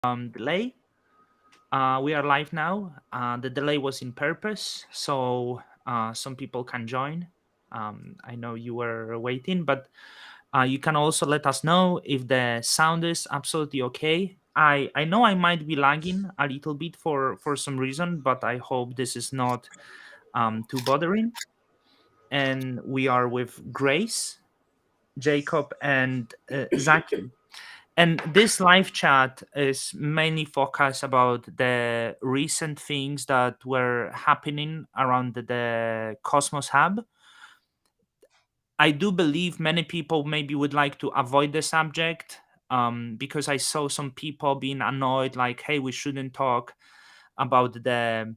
delay. We are live now. The delay was in purpose, so some people can join. I know you were waiting, but you can also let us know if the sound is absolutely okay. I know I might be lagging a little bit for some reason, but I hope this is not too bothering. And we are with Grace, Jacob, and Zaki. And this live chat is mainly focused about the recent things that were happening around the Cosmos Hub. I do believe many people maybe would like to avoid the subject, because I saw some people being annoyed, like, "Hey, we shouldn't talk about the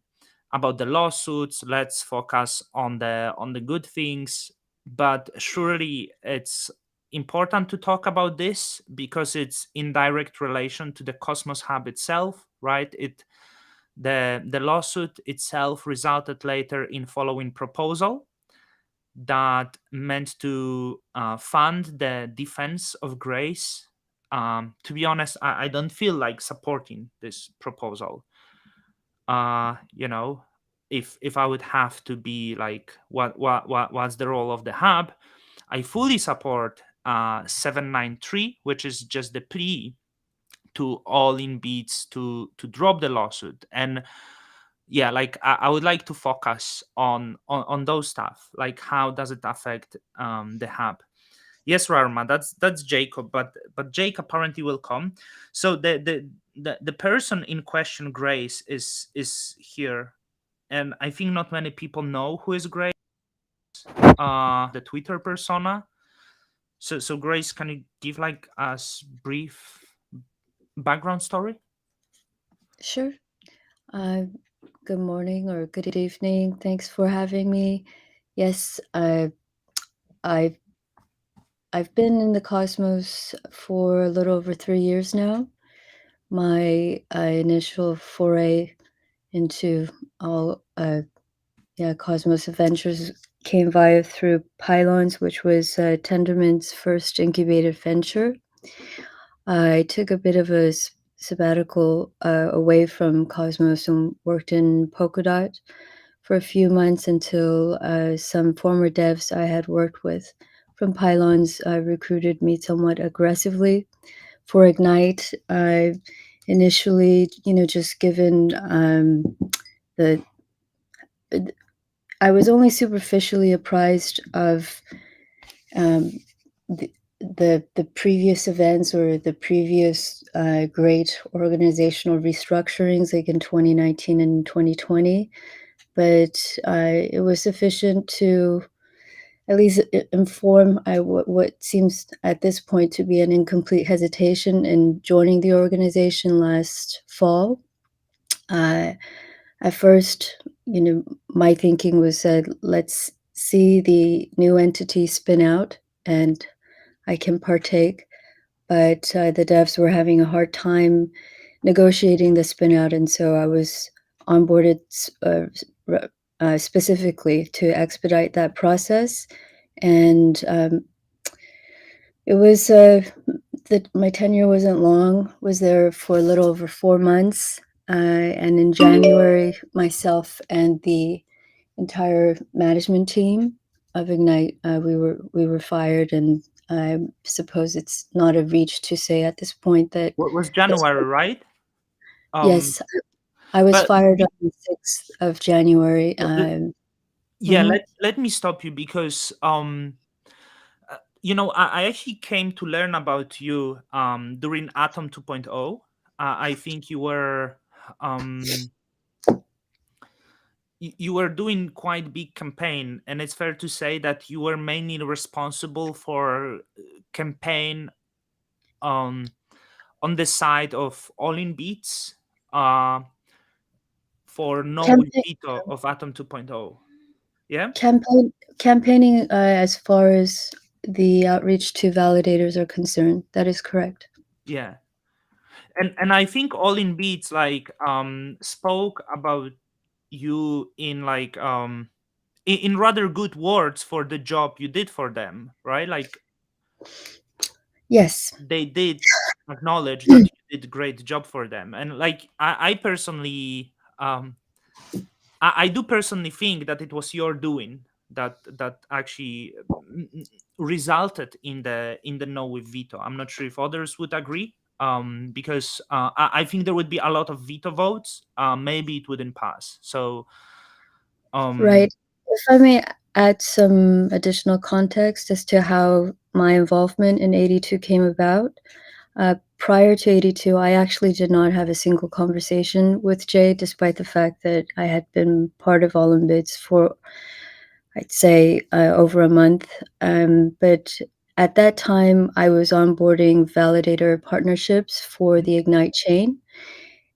lawsuits. Let's focus on the good things." But surely it's important to talk about this because it's in direct relation to the Cosmos Hub itself, right? The lawsuit itself resulted later in following proposal that meant to fund the defense of Grace. To be honest, I don't feel like supporting this proposal. You know, if I would have to be like, what's the role of the hub? I fully support 793, which is just the plea to all in beats to drop the lawsuit. And yeah, like I would like to focus on those stuff, like how does it affect the hub. Yes, Rarma, that's Jacob, but Jake apparently will come. So the person in question, Grace, is here, and I think not many people know who is Grace, the Twitter persona. So Grace, can you give like us brief background story? Sure. Uh, Good morning or good evening. Thanks for having me. Yes, I've I've been in the cosmos for a little over 3 years now. My initial foray into all cosmos adventures came via through Pylons, which was Tenderman's first incubated venture. I took a bit of a sabbatical away from Cosmos and worked in Polkadot for a few months until some former devs I had worked with from Pylons recruited me somewhat aggressively for Ignite. I initially, just given the I was only superficially apprised of um, the previous events or the previous great organizational restructurings, like in 2019 and 2020, but it was sufficient to at least inform what seems at this point to be an incomplete hesitation in joining the organization last fall. Uh, at first, my thinking was that let's see the new entity spin out and I can partake. But the devs were having a hard time negotiating the spin out, and so I was onboarded specifically to expedite that process. And it was that my tenure wasn't long. Was there for a little over 4 months, and in January, myself and the entire management team of Ignite, we were fired, and I suppose it's not a reach to say at this point that What was this, January, right? Um, yes, I was but fired on the 6th of January. yeah, Mhm. let me stop you because I actually came to learn about you during Atom 2.0. I think um you were doing quite big campaign, and it's fair to say that you were mainly responsible for campaign um on the side of all in beats uh for no Campaign, veto of Atom 2.0. Yeah. campaigning as far as the outreach to validators are concerned. That is correct. Yeah. And I think all in beats like spoke about you in like in rather good words for the job you did for them, right? Like Yes. they did acknowledge that you did great job for them. And like I personally, I do personally think that it was your doing that actually resulted in the no with veto. I'm not sure if others would agree, because I think there would be a lot of veto votes. Maybe it wouldn't pass. So um, Right. If I may add some additional context as to how my involvement in 82 came about. Prior to 82, I actually did not have a single conversation with Jay, despite the fact that I had been part of All in Bids for, I'd say, over a month. But at that time, I was onboarding validator partnerships for the Ignite chain,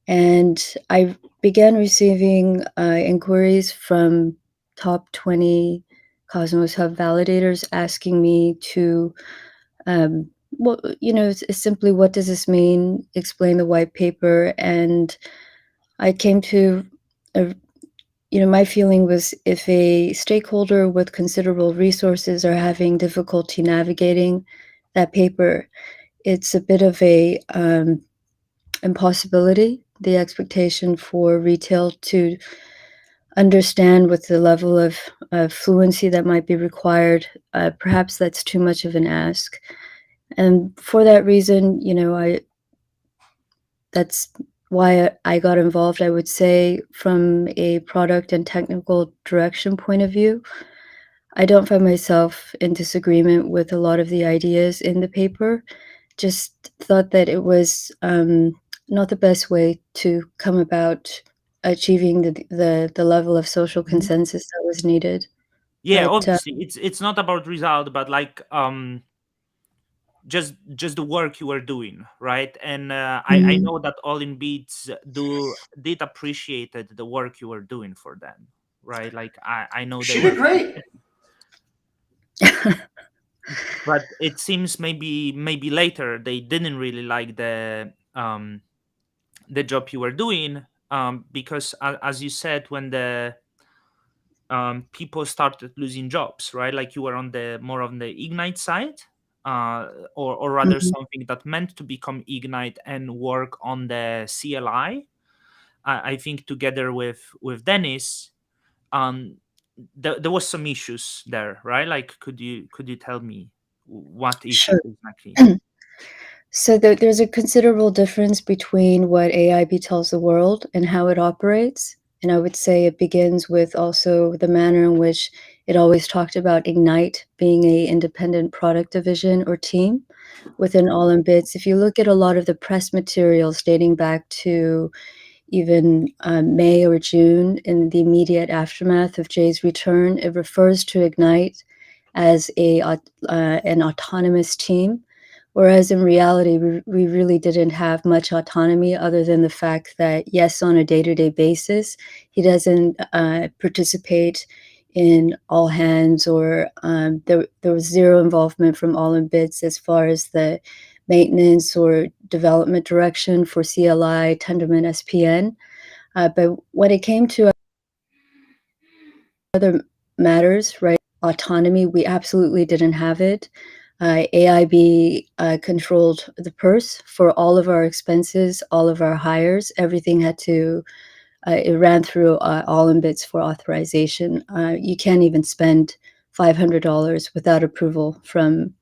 and I began receiving inquiries from top 20 Cosmos Hub validators asking me to, well, it's simply, what does this mean? Explain the white paper. And I came to, a, my feeling was, if a stakeholder with considerable resources are having difficulty navigating that paper, it's a bit of a impossibility, the expectation for retail to understand with the level of fluency that might be required. Perhaps that's too much of an ask. And for that reason, that's why I got involved, I would say, from a product and technical direction point of view. I don't find myself in disagreement with a lot of the ideas in the paper. Just thought that it was not the best way to come about achieving the level of social Mhm. consensus that was needed. Yeah, But obviously it's not about result, but like just the work you were doing, right? And I mhm, know that all in beats did appreciated the work you were doing for them, right? Like I know they She did were, great. but it seems maybe later they didn't really like the job you were doing, because as you said, when the people started losing jobs, right? Like you were on the more on the Ignite side, or rather mhm, something that meant to become Ignite and work on the CLI. I think together with Dennis, um, there was some issues there, right? Like, could you tell me what issues sure. exactly? So there's a considerable difference between what AIB tells the world and how it operates. And I would say it begins with also the manner in which it always talked about Ignite being a independent product division or team within All in Bits. If you look at a lot of the press materials dating back to even May or June, in the immediate aftermath of Jay's return, it refers to Ignite as an autonomous team, whereas in reality, we really didn't have much autonomy, other than the fact that, yes, on a day-to-day basis, he doesn't participate in all hands, or there was zero involvement from All in Bits as far as the maintenance or development direction for CLI, Tendermint, SPN. But when it came to other matters, right, autonomy, we absolutely didn't have it. AIB controlled the purse for all of our expenses, all of our hires. Everything had to, it ran through All in Bits for authorization. You can't even spend $500 without approval from,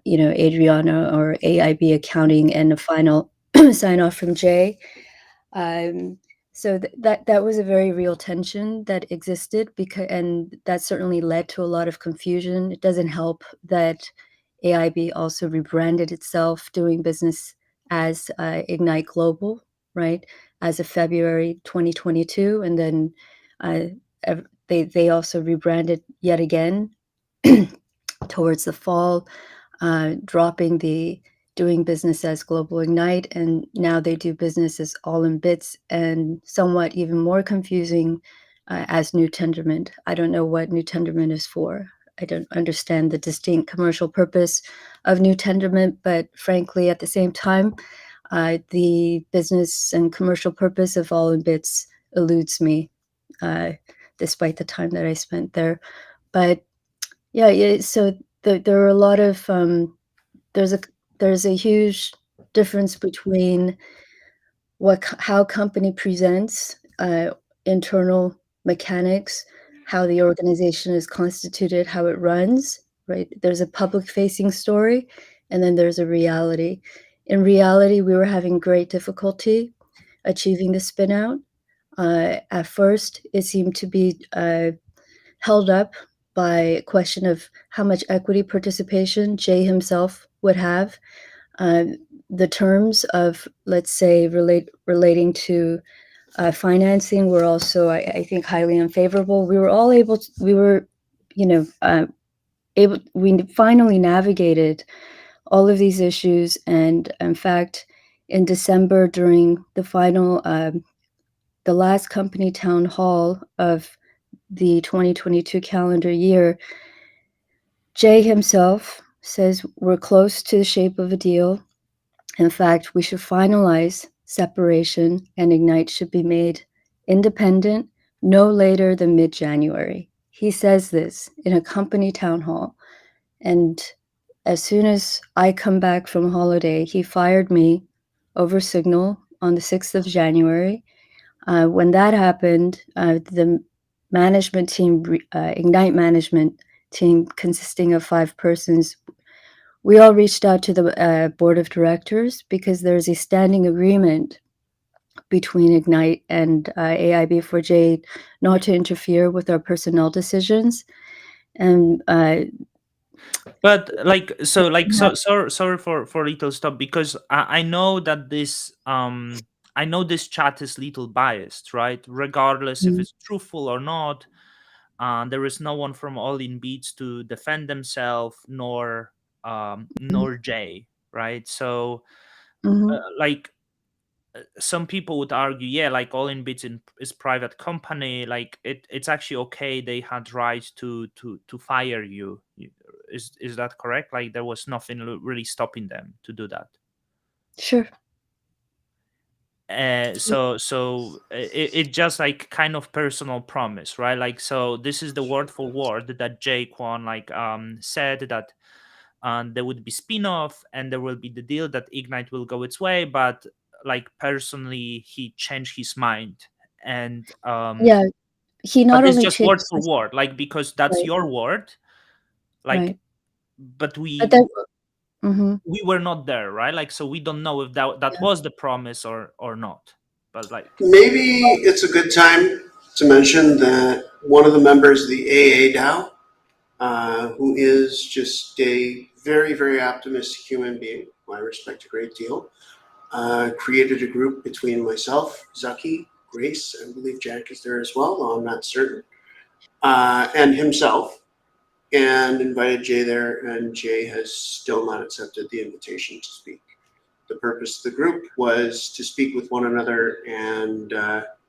Adriana or AIB accounting and a final sign off from Jay. Um, so that was a very real tension that existed, because, and that certainly led to a lot of confusion. It doesn't help that AIB also rebranded itself, doing business as Ignite Global, right, as of February 2022, and then uh, they also rebranded yet again towards the fall, dropping the doing business as Global Ignite, and now they do business as All in Bits, and somewhat even more confusing, as New Tendermint. I don't know what New Tendermint is for. I don't understand the distinct commercial purpose of New Tendermint, but frankly, at the same time, the business and commercial purpose of All in Bits eludes me, uh, despite the time that I spent there. But yeah, so there are a lot of there's a there's a huge difference between how company presents, internal mechanics, how the organization is constituted, how it runs, right? There's a public-facing story, and then there's a reality. In reality, we were having great difficulty achieving the spin-out. At first, it seemed to be, held up by a question of how much equity participation Jay himself would have. Uh, the terms of, let's say, relating to financing were also, I think, highly unfavorable. We were all able to, we were, you know, we finally navigated all of these issues. And in fact, in December, during the last company town hall of the 2022 calendar year, Jay himself says we're close to the shape of a deal. In fact, we should finalize separation and Ignite should be made independent no later than mid-January. He says this in a company town hall. And as soon as I come back from holiday, he fired me over Signal on the 6th of January. When that happened, the management team, Ignite management team consisting of 5 persons, we all reached out to the board of directors because there's a standing agreement between Ignite and AiB for Jade not to interfere with our personnel decisions. And But like, sorry for little stop, because I know that this I know this chat is little biased, right? Regardless if Mhm, it's truthful or not, there is no one from All In Beats to defend themselves, nor Jay, right? So mhm. like, some people would argue, yeah, like All In Beats is private company, like it's actually okay, they had right to fire you. Is that correct? Like there was nothing really stopping them to do that. Sure. It just like kind of personal promise, right? Like, so this is the word for word that Jay Kwon like said that there would be spin-off and there will be the deal that Ignite will go its way, but like personally he changed his mind. And Yeah, he but not it's only just word changed for his word, like, because that's right, your word, like, right. but But we that mhm, we were not there, right? Like, so we don't know if that yeah. was the promise or not. But like, Maybe it's a good time to mention that one of the members of the AA DAO, who is just a very, very optimistic human being, who I respect a great deal, created a group between myself, Zaki, Grace, and I believe Jack is there as well, though I'm not certain, and himself, and invited Jay there, and Jay has still not accepted the invitation to speak. The purpose of the group was to speak with one another and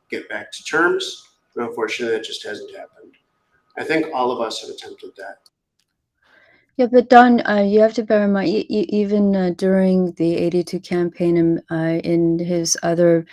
get back to terms, but unfortunately, that just hasn't happened. I think all of us have attempted that. Yeah, but Don, you have to bear in mind, even during the 82 campaign and in his other,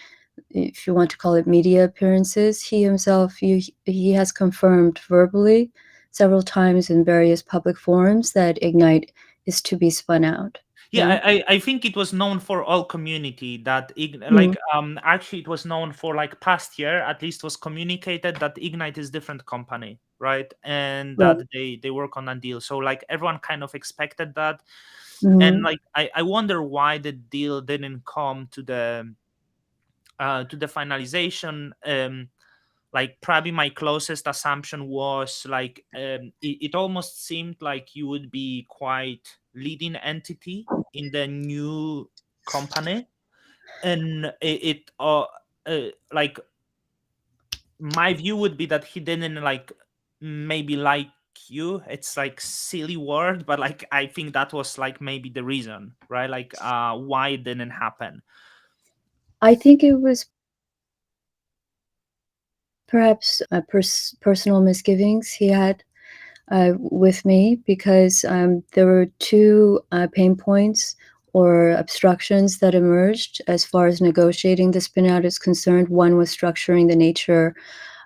if you want to call it media appearances, he himself, he has confirmed verbally several times in various public forums that Ignite is to be spun out. yeah, Yeah. I think it was known for all community that Mm, actually it was known for like past year, at least was communicated that Ignite is different company, right? And that right. they work on a deal, so like everyone kind of expected that. And Mhm. like, I wonder why the deal didn't come to the finalization. Like, probably my closest assumption was like, it almost seemed like you would be quite leading entity in the new company. And like, my view would be that he didn't like maybe like you. It's like silly word, but like I think that was like maybe the reason, right? Like, why it didn't happen. I think it was perhaps personal misgivings he had with me because there were two pain points or obstructions that emerged as far as negotiating the spin out is concerned. One was structuring the nature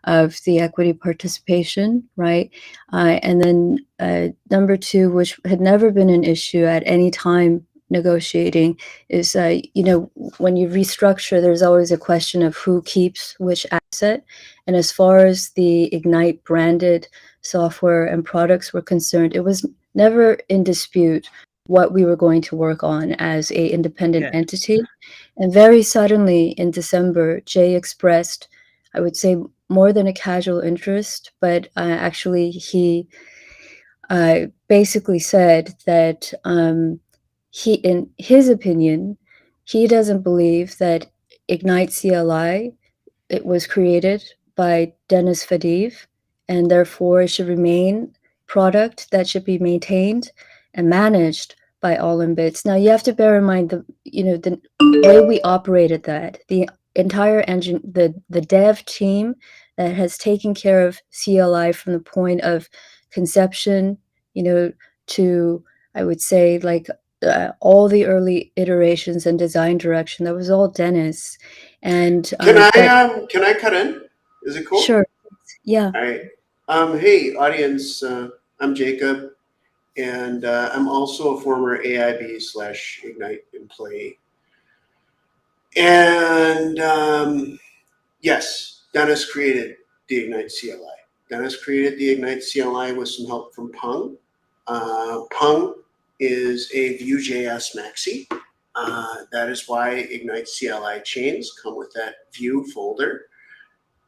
of the equity participation, right? And then number two, which had never been an issue at any time negotiating is, when you restructure, there's always a question of who keeps which asset. And as far as the Ignite branded software and products were concerned, it was never in dispute what we were going to work on as a independent Yeah. entity. And very suddenly in December, Jay expressed, I would say, more than a casual interest, but actually he basically said that in his opinion, he doesn't believe that Ignite CLI it was created by Dennis Fadiv, and therefore it should remain product that should be maintained and managed by all in bits. Now you have to bear in mind the way we operated that the entire engine the dev team that has taken care of CLI from the point of conception, to I would say like all the early iterations and design direction. That was all Dennis, and but Can I cut in? Is it cool? sure, yeah, All right. Hey, audience. I'm Jacob, and I'm also a former AiB / Ignite employee. And yes, Dennis created the Ignite CLI. Dennis created the Ignite CLI with some help from Pung. Pung is a Vue.js maxi. That is why Ignite CLI chains come with that Vue folder.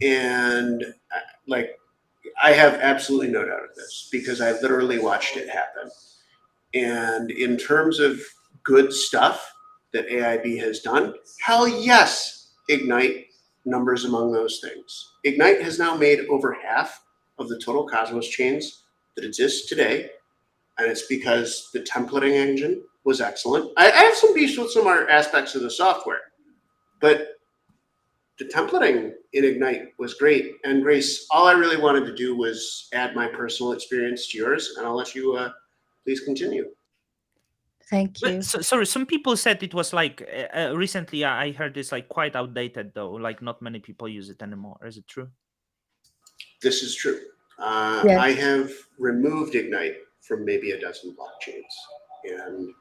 And like, I have absolutely no doubt of this because I literally watched it happen. And in terms of good stuff that AiB has done, hell yes, Ignite numbers among those things. Ignite has now made over half of the total Cosmos chains that exist today, and it's because the templating engine was excellent. I have some beefs with some aspects of the software, but the templating in Ignite was great. And Grace, all I really wanted to do was add my personal experience to yours, and I'll let you please continue. thank But you. sorry, some people said it was like recently. I heard it's like quite outdated though. Like not many people use it anymore. Is it true? This is true. Yes, I have removed Ignite from maybe a dozen blockchains, and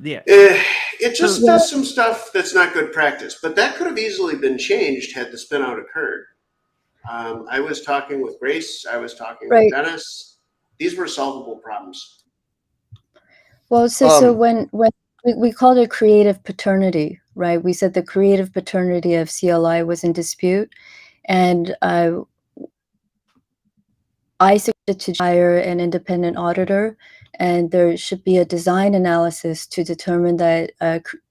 Yeah. it So just yeah, does some stuff that's not good practice. But that could have easily been changed had the spin out occurred. I was talking with Grace. I was talking with right. Dennis. These were solvable problems. Well, so Um, when we called it creative paternity, right? We said the creative paternity of CLI was in dispute, and I suggested to hire an independent auditor, and there should be a design analysis to determine that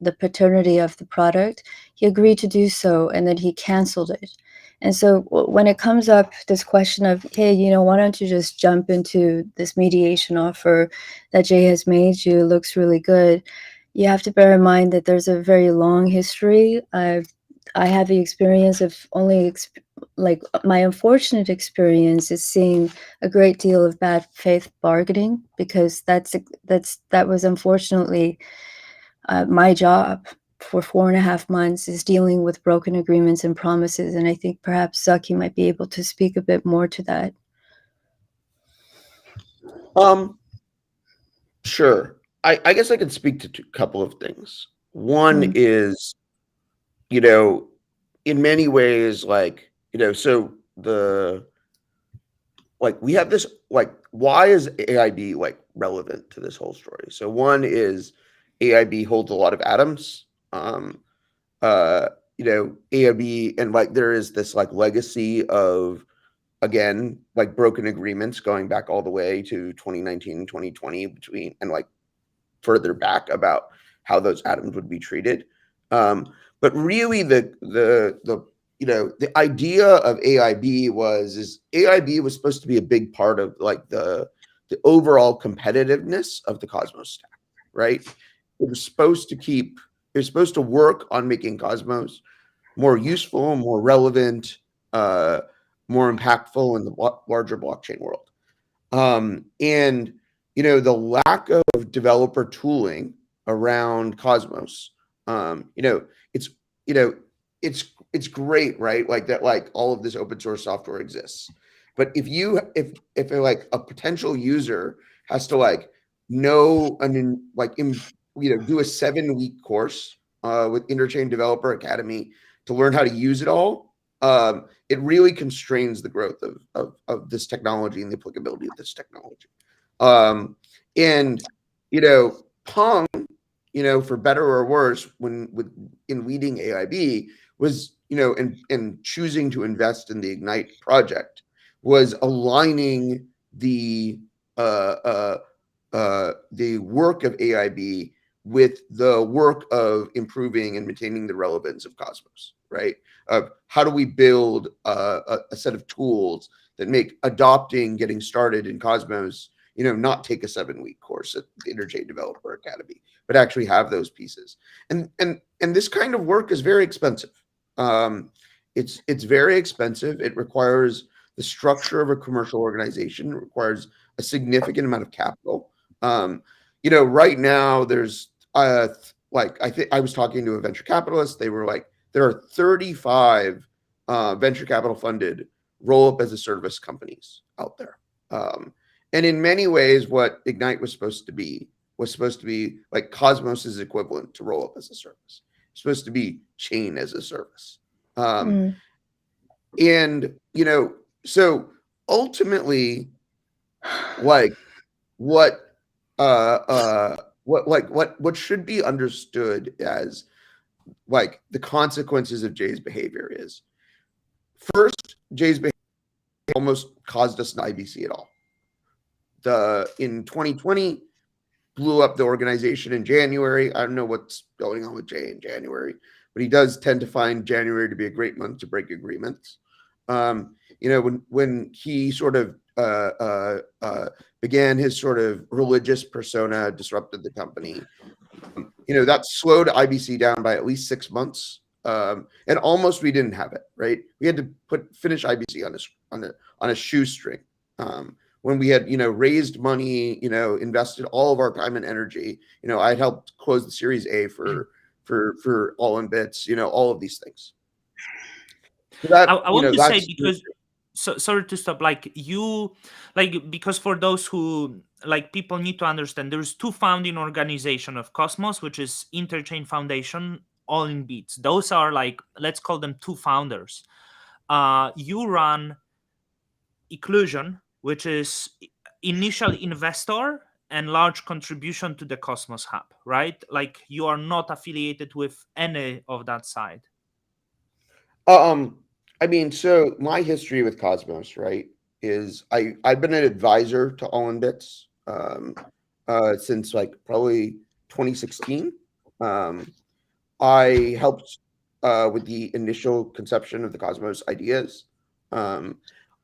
the paternity of the product. He agreed to do so, and then he canceled it. And so when it comes up, this question of, hey, why don't you just jump into this mediation offer that Jay has made you? Looks really good. You have to bear in mind that there's a very long history. I have the experience of only like my unfortunate experience is seeing a great deal of bad faith bargaining because that was unfortunately my job for 4.5 months is dealing with broken agreements and promises, and I think perhaps Zaki might be able to speak a bit more to that. um, sure. I guess I could speak to a couple of things. One Mm, is, in many ways, like, so we have this, like, why is AIB like relevant to this whole story? So one is AIB holds a lot of atoms. Uh, AIB, and like there is this like legacy of, again, like broken agreements going back all the way to 2019, 2020 between, and like further back about how those atoms would be treated. But really the idea of AIB was supposed to be a big part of like the overall competitiveness of the Cosmos stack, right? It was supposed to work on making Cosmos more useful, more relevant, more impactful in the larger blockchain world. And the lack of developer tooling around Cosmos, it's you know it's great, right? Like that, like all of this open source software exists. But if like a potential user has to like know do a 7-week course with Interchain Developer Academy to learn how to use it all, it really constrains the growth of this technology and the applicability of this technology. And Pong, for better or worse, in leading AiB, was and choosing to invest in the Ignite project, was aligning the work of AiB with the work of improving and maintaining the relevance of Cosmos, right? How do we build a set of tools that make adopting, getting started in Cosmos, not take a 7-week course at the Interchain Developer Academy, but actually have those pieces. And this kind of work is very expensive. It's very expensive. It requires the structure of a commercial organization. It requires a significant amount of capital. Right now there's I think I was talking to a venture capitalist. They were like, there are 35 venture capital funded roll up as a service companies out there. And in many ways, what Ignite was supposed to be like Cosmos's equivalent to roll up as a service. It's supposed to be chain as a service. And so ultimately, like what should be understood as like the consequences of Jay's behavior is, first, Jay's behavior almost caused us an IBC at all. In 2020, blew up the organization in January. I don't know what's going on with Jay in January, but he does tend to find January to be a great month to break agreements. When he sort of began his sort of religious persona, disrupted the company, that slowed IBC down by at least 6 months. And almost we didn't have it, right? We had to finish IBC on a shoestring. When we had, raised money, invested all of our time and energy, I helped close the Series A for All in Bits, all of these things. So that, I want to say, because sorry to stop, because for those who, people need to understand, there's 2 founding organization of Cosmos, which is Interchain Foundation, All in Bits. Those are let's call them 2 founders. You run Inclusion, which is initial investor and large contribution to the Cosmos Hub, right? You are not affiliated with any of that side. So my history with Cosmos, right, is I've been an advisor to All in Bits since probably 2016. I helped with the initial conception of the Cosmos ideas.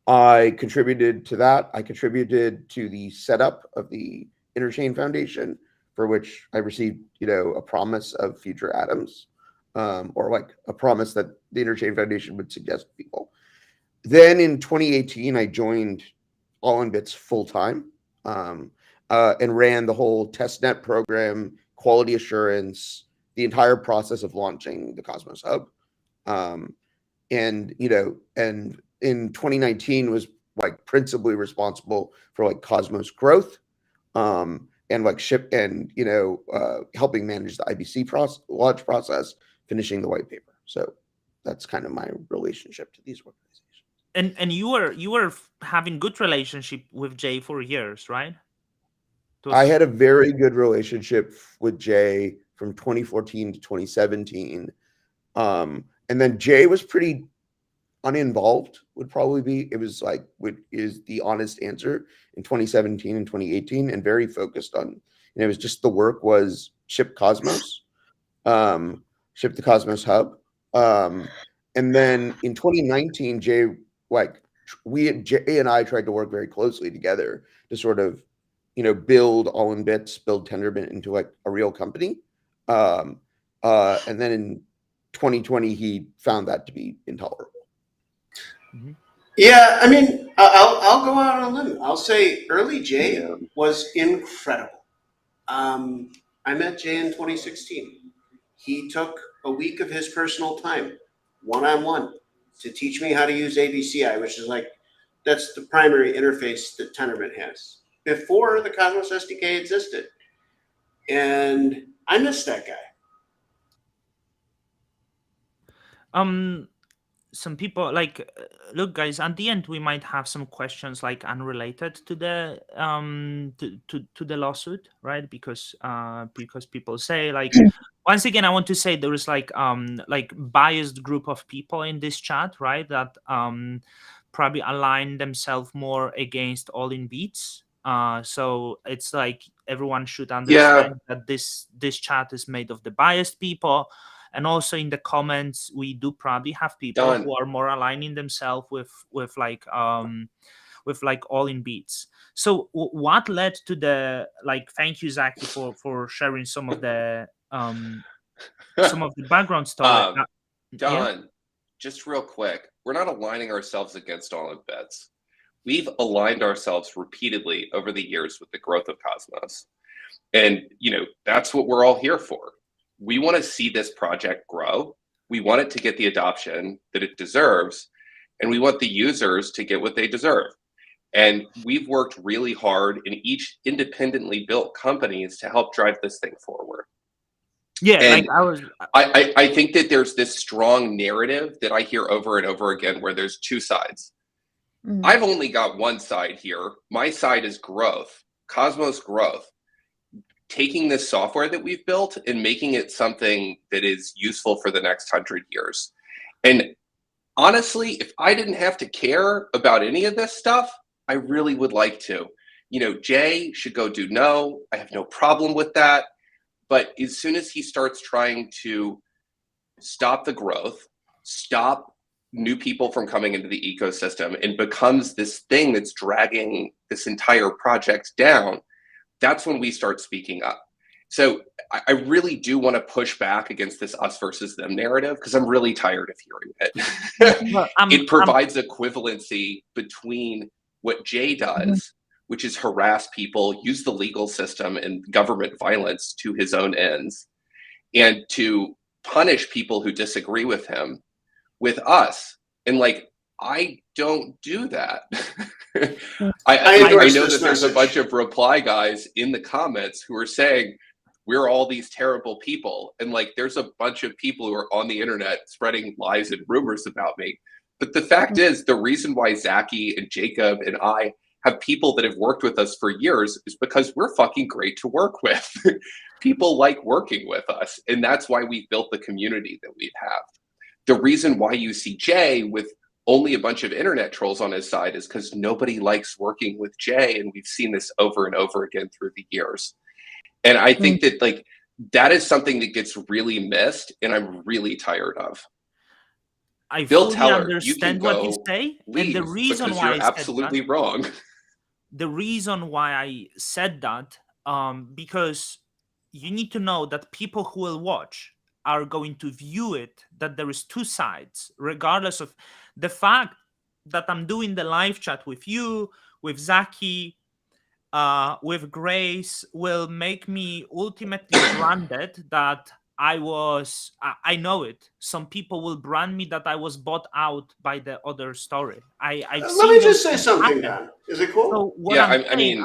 I contributed to that. I contributed to the setup of the Interchain Foundation, for which I received, a promise of future atoms, or a promise that the Interchain Foundation would suggest people. Then in 2018, I joined All in Bits full time, and ran the whole testnet program, quality assurance, the entire process of launching the Cosmos Hub. And in 2019 was principally responsible for Cosmos growth, and ship and helping manage the IBC launch process, finishing the white paper. So that's kind of my relationship to these organizations. And you were having good relationship with Jay for years, right? I had a very good relationship with Jay from 2014 to 2017. And then Jay was pretty uninvolved, is the honest answer, in 2017 and 2018, and very focused on, it was just the work was ship Cosmos, ship the Cosmos Hub. And then in 2019, Jay and I tried to work very closely together to sort of, build All in Bits, build Tendermint into a real company. And then in 2020, he found that to be intolerable. Mm-hmm. Yeah, I mean, I'll go out on a limb. I'll say early Jay was incredible. I met Jay in 2016. He took a week of his personal time, one-on-one, to teach me how to use ABCI, which is that's the primary interface that Tendermint has, before the Cosmos SDK existed. And I miss that guy. Some people like look, guys, at the end we might have some questions like unrelated to the to the lawsuit, right? Because people say like, once again, I want to say there is like biased group of people in this chat, right, that probably align themselves more against all in beats. So it's like everyone should Yeah, understand that this chat is made of the biased people. And also in the comments we do probably have people Don. who are more aligning themselves with like all in beats. So what led to the, like, thank you Zaki for sharing some of the background story. Yeah. Don, just real quick, we're not aligning ourselves against all in bets. We've aligned ourselves repeatedly over the years with the growth of Cosmos. And, that's what we're all here for. We want to see this project grow. We want it to get the adoption that it deserves. And we want the users to get what they deserve. And we've worked really hard in each independently built companies to help drive this thing forward. Yeah, And like I think that there's this strong narrative that I hear over and over again where there's two sides. I've only got one side here. My side is growth, Cosmos growth. Taking this software that we've built and making it something that is useful for the next 100 years. And honestly, if I didn't have to care about any of this stuff, I really would like to. Jay should go do no. I have no problem with that. But as soon as he starts trying to stop the growth, stop new people from coming into the ecosystem, and becomes this thing that's dragging this entire project down, that's when we start speaking up. So I really do want to push back against this us versus them narrative because I'm really tired of hearing it. Well, it provides equivalency between what Jay does, which is harass people, use the legal system and government violence to his own ends, and to punish people who disagree with him, with us. And I don't do that. I know that there's a bunch of reply guys in the comments who are saying we're all these terrible people. And there's a bunch of people who are on the internet spreading lies and rumors about me. But the fact is, the reason why Zaki and Jacob and I have people that have worked with us for years is because we're fucking great to work with. People like working with us. And that's why we've built the community that we have. The reason why you see Jay with only a bunch of internet trolls on his side is because nobody likes working with Jay. And we've seen this over and over again through the years. And I think that that is something that gets really missed and I'm really tired of. I Bill fully Teller, understand what you say, and the reason why you're absolutely wrong. The reason why I said that, because you need to know that people who will watch are going to view it that there is two sides, regardless of the fact that I'm doing the live chat with you, with Zaki, with Grace, will make me ultimately branded that I know it. Some people will brand me that I was bought out by the other story. I've Let me just say something, Don. Is it cool? So what I'm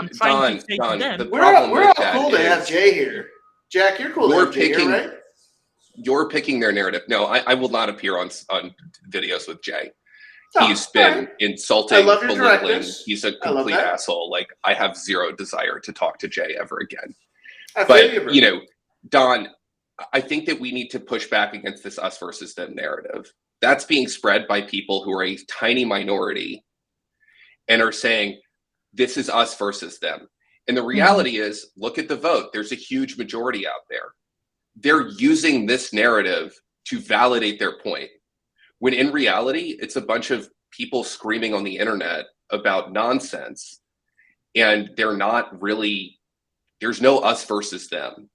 trying to say Don, to them, we're all cool to have Jay here. Jack, you're cool to have Jay here, right? You're picking their narrative. No, I will not appear on videos with Jay. Oh, he's been insulting, belittling. He's a complete asshole. I have zero desire to talk to Jay ever again. But Don, I think that we need to push back against this us versus them narrative. That's being spread by people who are a tiny minority and are saying this is us versus them. And the reality is, look at the vote. There's a huge majority out there. They're using this narrative to validate their point. When in reality, it's a bunch of people screaming on the internet about nonsense. And they're not really, there's no us versus them.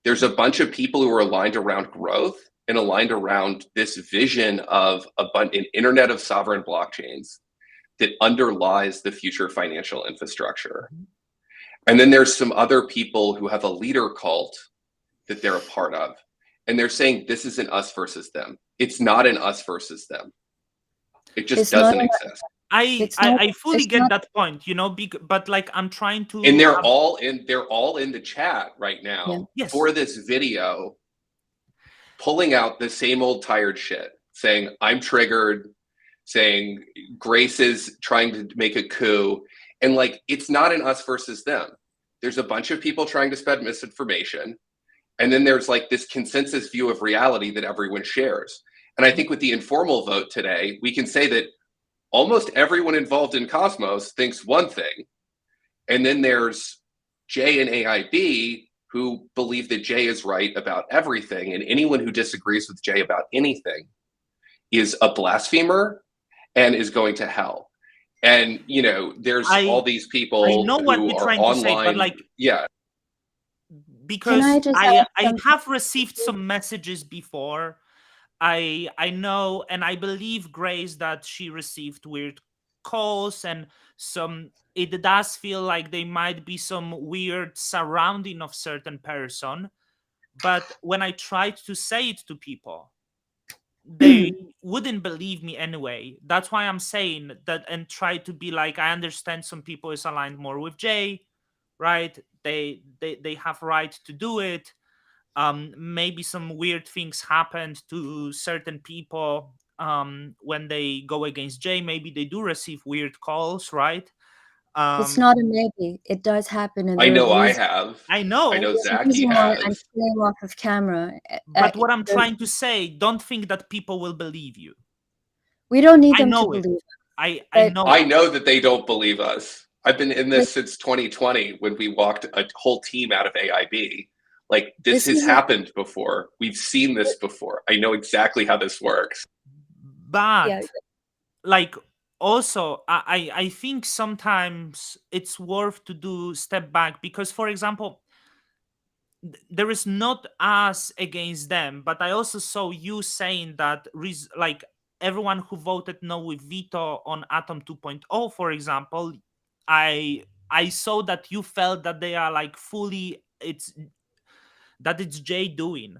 There's a bunch of people who are aligned around growth and aligned around this vision of an internet of sovereign blockchains that underlies the future financial infrastructure. And then there's some other people who have a leader cult that they're a part of. And they're saying this is an us versus them. It's not an us versus them. It just doesn't exist. I fully it's get not. that point, but like I'm trying And to they're have, all in the chat right Yeah. now yes. for this video, pulling out the same old tired shit, saying I'm triggered, saying Grace is trying to make a coup, and like it's not an us versus them. There's a bunch of people trying to spread misinformation, and then there's like this consensus view of reality that everyone shares. And I think with the informal vote today, we can say that almost everyone involved in Cosmos thinks one thing, and then there's Jay and AiB who believe that Jay is right about everything, and anyone who disagrees with Jay about anything is a blasphemer and is going to hell. And there's all I these I people know what who you're are trying to say, but online. like, Yeah, Can because I just I add I something? have received some messages before. I know, and I believe Grace that she received weird calls, and some it does feel like there might be some weird surrounding of certain person. But when I tried to say it to people, they wouldn't believe me anyway. That's why I'm saying that, and try to be like, I understand some people is aligned more with Jay, right? They have right to do it. Maybe some weird things happened to certain people when they go against Jay. Maybe they do receive weird calls, right? It's um not a maybe. It does happen, and I there are know I reasons. have. I I know, know There's a Zachy reason why I'm has. staying off of camera. but what I'm There, trying to say, don't think that people will believe you. we don't need I them to know it. believe, I but know I it. know that they don't believe us. I've been in but this since 2020 when we walked a whole team out of AiB. Like, this this has is a, happened before. We've seen this before. I know exactly how this works. yeah. But like, also, I think sometimes it's worth to do step back, because for example, there is not us against them, but I also saw you saying that like everyone who voted no with veto on Atom 2.0, for example, I saw that you felt that they are like fully, it's Jay doing.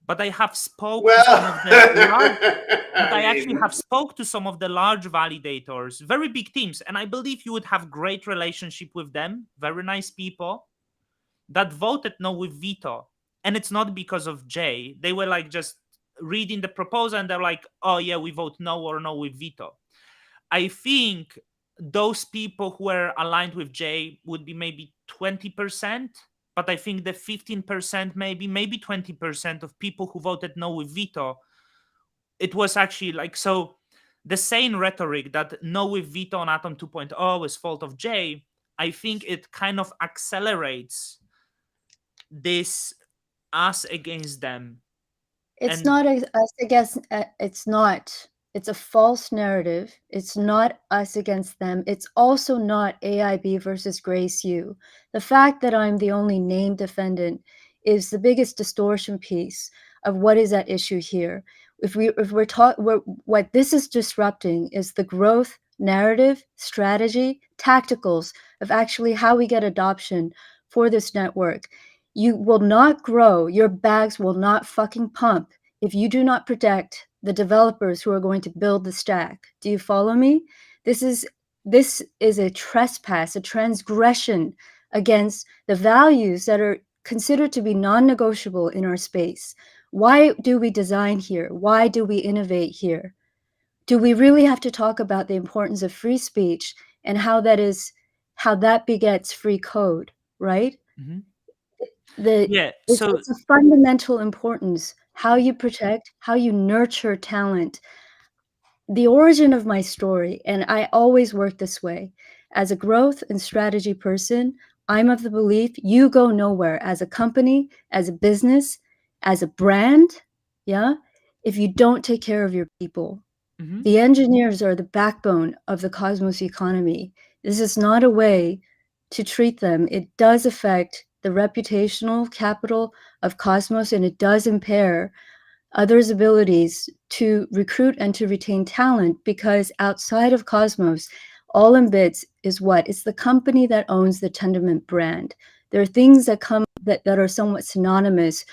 But I have spoke to some Well, of the large but I I actually mean, have spoke to some of the large validators, very big teams, and I believe you would have great relationship with them, very nice people that voted no with veto. And it's not because of Jay. They were like just reading the proposal and they're like, oh yeah, we vote no or no with veto. I think those people who were aligned with Jay would be maybe 20%, but I think the 15%, maybe 20% of people who voted no with veto, it was actually like, so the same rhetoric that no with veto on Atom 2.0 is fault of Jay, I think it kind of accelerates this us against them. It's And not us against. It's not. It's a false narrative. It's not us against them. It's also not AiB versus Grace U. The fact that I'm the only named defendant is the biggest distortion piece of what is at issue here. If we're talking, what this is disrupting is the growth narrative, strategy, tacticals of actually how we get adoption for this network. You will not grow, your bags will not fucking pump if you do not protect the developers who are going to build the stack. Do you follow me? This is a trespass, a transgression against the values that are considered to be non-negotiable in our space. Why do we design here? Why do we innovate here? Do we really have to talk about the importance of free speech and how that begets free code, right? mhm. The Yeah, so it's a fundamental importance how you protect, how you nurture talent. The origin of my story, and I always work this way, as a growth and strategy person, I'm of the belief you go nowhere as a company, as a business, as a brand, yeah, if you don't take care of your people. mhm, The engineers are the backbone of the Cosmos economy. This is not a way to treat them. It does affect the reputational capital of Cosmos, and it does impair others' abilities to recruit and to retain talent, because outside of Cosmos, all in bits is what? It's the company that owns the Tendermint brand. There are things that come that are somewhat synonymous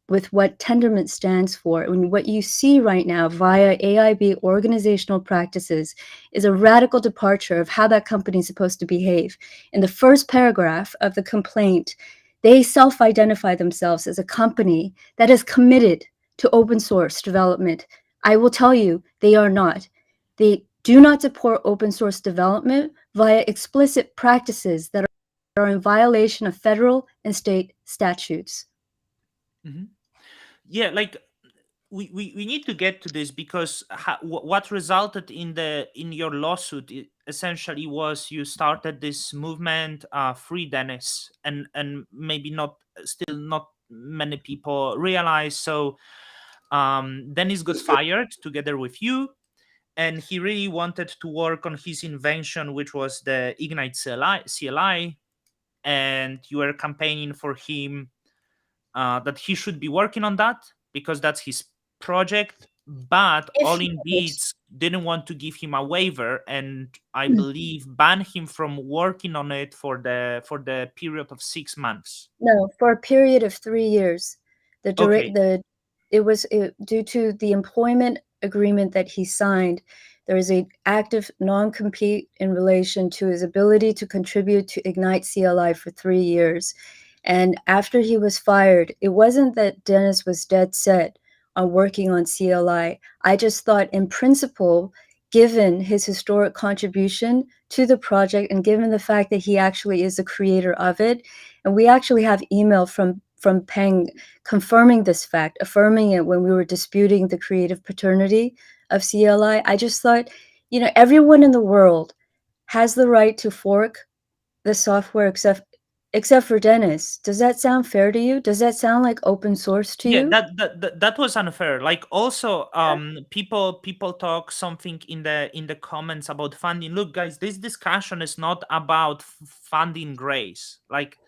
with what Tendermint stands for. And what you see right now via AiB organizational practices is a radical departure of how that company is supposed to behave. In the first paragraph of the complaint, they self-identify themselves as a company that is committed to open source development. I will tell you, they are not. They do not support open source development via explicit practices that are in violation of federal and state statutes. Mhm. Yeah, like we need to get to this because what resulted in your lawsuit essentially was you started this movement, Free Dennis, and maybe not, still not many people realize. So Dennis got fired together with you, and he really wanted to work on his invention, which was the Ignite CLI, and you were campaigning for him, that he should be working on that because that's his project. But If All he in was, Beats didn't want to give him a waiver, and I believe banned him from working on it for the period of 6 months. no, for a period of 3 years. Okay. Due to the employment agreement that he signed, there is a active non-compete in relation to his ability to contribute to Ignite CLI for 3 years. And after he was fired, it wasn't that Dennis was dead set on working on CLI. I just thought, in principle, given his historic contribution to the project and given the fact that he actually is the creator of it, and we actually have email from Peng confirming this fact, affirming it when we were disputing the creative paternity of CLI. I just thought, everyone in the world has the right to fork the software except for Dennis. Does that sound fair to you? Does that sound like open source to Yeah, you? that was unfair. Like, also, people talk something in the comments about funding. Look, guys, this discussion is not about funding Grace. Like,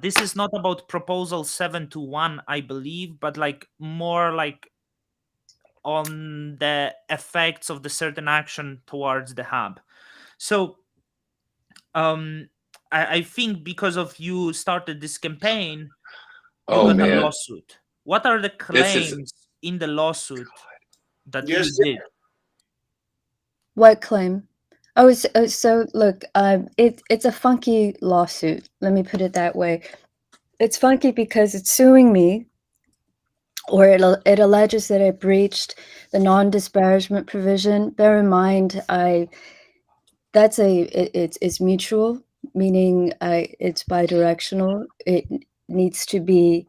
this is not about proposal 721, I believe, but like more like on the effects of the certain action towards the hub. So um I think because of you started this campaign, you Oh got a Mhm. man, lawsuit. What are the this is claims in the lawsuit that you Yes. did? What claim? So look, it's a funky lawsuit. Let me put it that way. It's funky because it's suing me, or it alleges that I breached the non-disparagement provision. Bear in mind, it's mutual, meaning it's bidirectional. It needs to be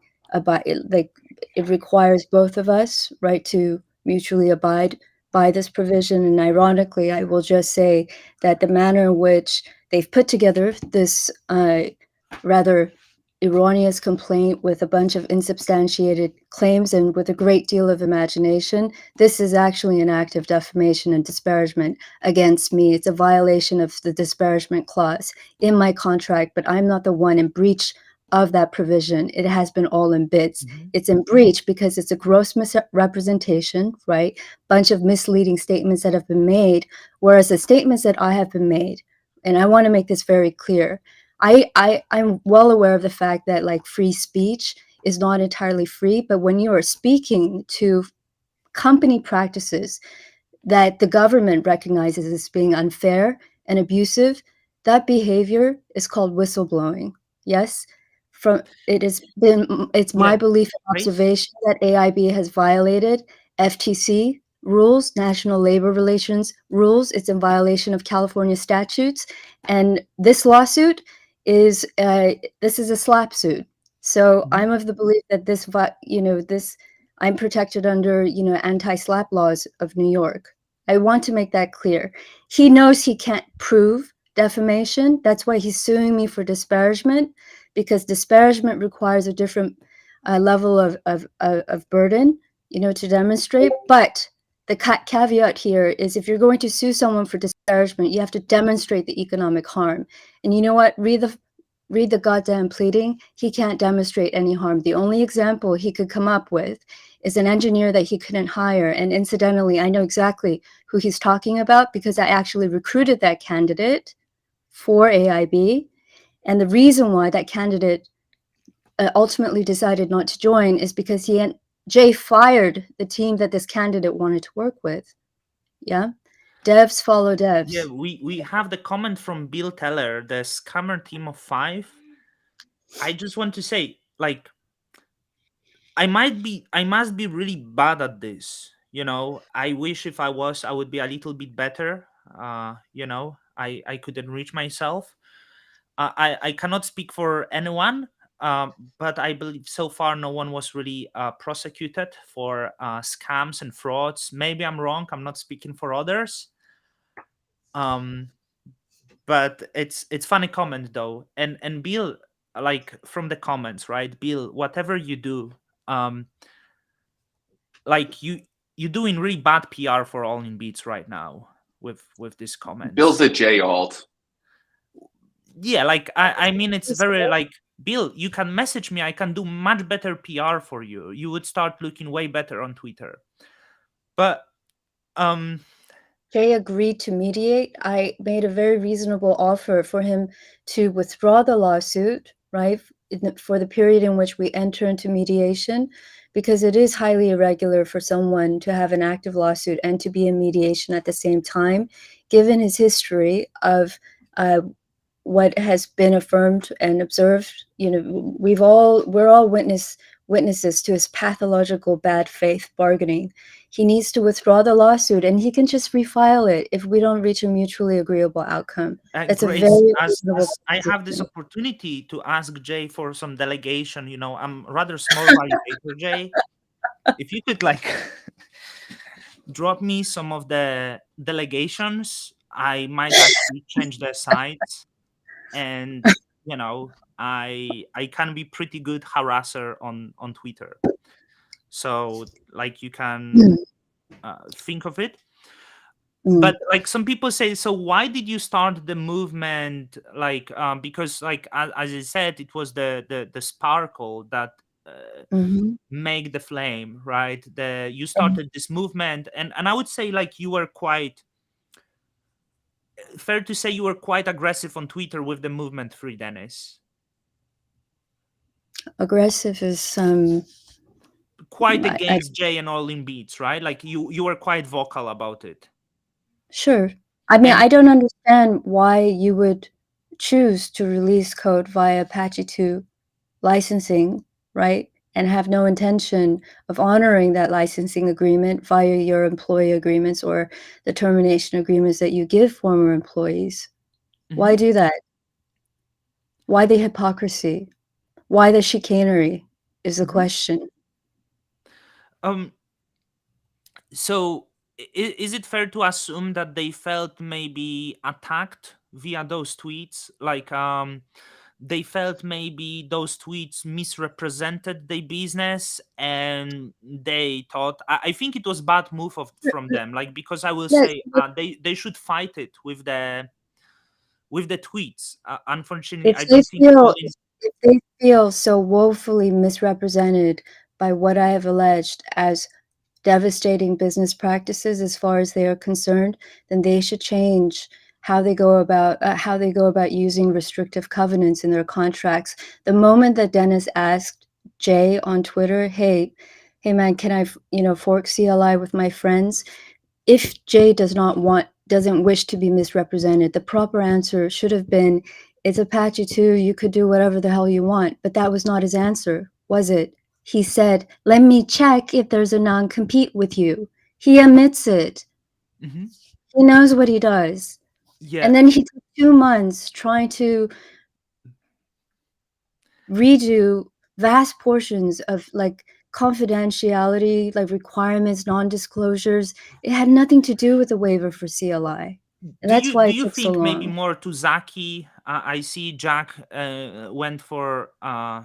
it requires both of us, right, to mutually abide by this provision. And ironically, I will just say that the manner in which they've put together this rather erroneous complaint with a bunch of insubstantiated claims and with a great deal of imagination, this is actually an act of defamation and disparagement against me. It's a violation of the disparagement clause in my contract, but I'm not the one in breach of that provision. It has been all in bits. Mhm. It's in breach because it's a gross misrepresentation, right? Bunch of misleading statements that have been made, whereas the statements that I have been made, and I want to make this very clear, I'm well aware of the fact that like free speech is not entirely free, but when you are speaking to company practices that the government recognizes as being unfair and abusive, that behavior is called whistleblowing. Yes, it's Yeah, my belief and Grace. observation that AIB has violated FTC rules, National Labor Relations rules. It's in violation of California statutes, and this lawsuit is this is a slap suit. So Mhm. I'm of the belief that this I'm protected under, anti-SLAPP laws of New York. I want to make that clear. He knows he can't prove defamation. That's why he's suing me for disparagement, because disparagement requires a different level of burden, to demonstrate. But the caveat here is if you're going to sue someone for disparagement, you have to demonstrate the economic harm. And you know what? Read the goddamn pleading. He can't demonstrate any harm. The only example he could come up with is an engineer that he couldn't hire. And incidentally, I know exactly who he's talking about because I actually recruited that candidate for AIB. And the reason why that candidate ultimately decided not to join is because Jay fired the team that this candidate wanted to work with. Yeah, devs follow devs. Yeah, we have the comment from Bill Teller, the scammer team of 5. I just want to say, like, I must be really bad at this. I wish if I was, I would be a little bit better. I could enrich myself. I cannot speak for anyone, but I believe so far no one was really prosecuted for scams and frauds. Maybe I'm wrong. I'm not speaking for others. Um, but it's funny comment though, and Bill, like from the comments, right? Bill, whatever you do, um, like you're doing really bad PR for All in Beats right now with these comments. Bill's a J alt. Yeah, like I mean, it's very like, Bill, you can message me, I can do much better PR for you. You would start looking way better on Twitter. But Jay agreed to mediate. I made a very reasonable offer for him to withdraw the lawsuit, right, for the period in which we enter into mediation, because it is highly irregular for someone to have an active lawsuit and to be in mediation at the same time, given his history of what has been affirmed and observed. We're all witnesses to his pathological bad faith bargaining. He needs to withdraw the lawsuit, and he can just refile it if we don't reach a mutually agreeable outcome. That's Grace, a very as reasonable I have this position. opportunity to ask Jay for some delegation, I'm rather small validator, Jay. If you could like drop me some of the delegations, I might actually change their sides, and I can be pretty good harasser on Twitter. So like you can think of it. But like some people say, so why did you start the movement? Like because like as I said, it was the sparkle that make the flame, right? You started this movement, and I would say like you were quite fair to say you were quite aggressive on Twitter with the movement, Free Dennis. Aggressive is Quite against Jay and All in Beats, right? Like you were quite vocal about it. Sure. I mean, I don't understand why you would choose to release code via Apache 2 licensing, right? And have no intention of honoring that licensing agreement via your employee agreements or the termination agreements that you give former employees. Why do that? Why the hypocrisy? Why the chicanery is the question. So is it fair to assume that they felt maybe attacked via those tweets? Like they felt maybe those tweets misrepresented their business, and they thought, I think it was bad move from them, like, because I will say they should fight it with the tweets. Unfortunately, I don't think if they feel so woefully misrepresented by what I have alleged as devastating business practices as far as they are concerned, then they should change how they go about using restrictive covenants in their contracts. The moment that Dennis asked Jay on Twitter, hey man, can I fork CLI with my friends? If Jay doesn't wish to be misrepresented, the proper answer should have been, it's Apache 2, you could do whatever the hell you want. But that was not his answer, was it? He said, let me check if there's a non-compete with you. He admits it. He knows what he does. Yeah. And then he took 2 months trying to redo vast portions of like confidentiality, like requirements, non-disclosures. It had nothing to do with the waiver for CLI. And that's why it took so long. Maybe more to Zaki? I see Jack went for a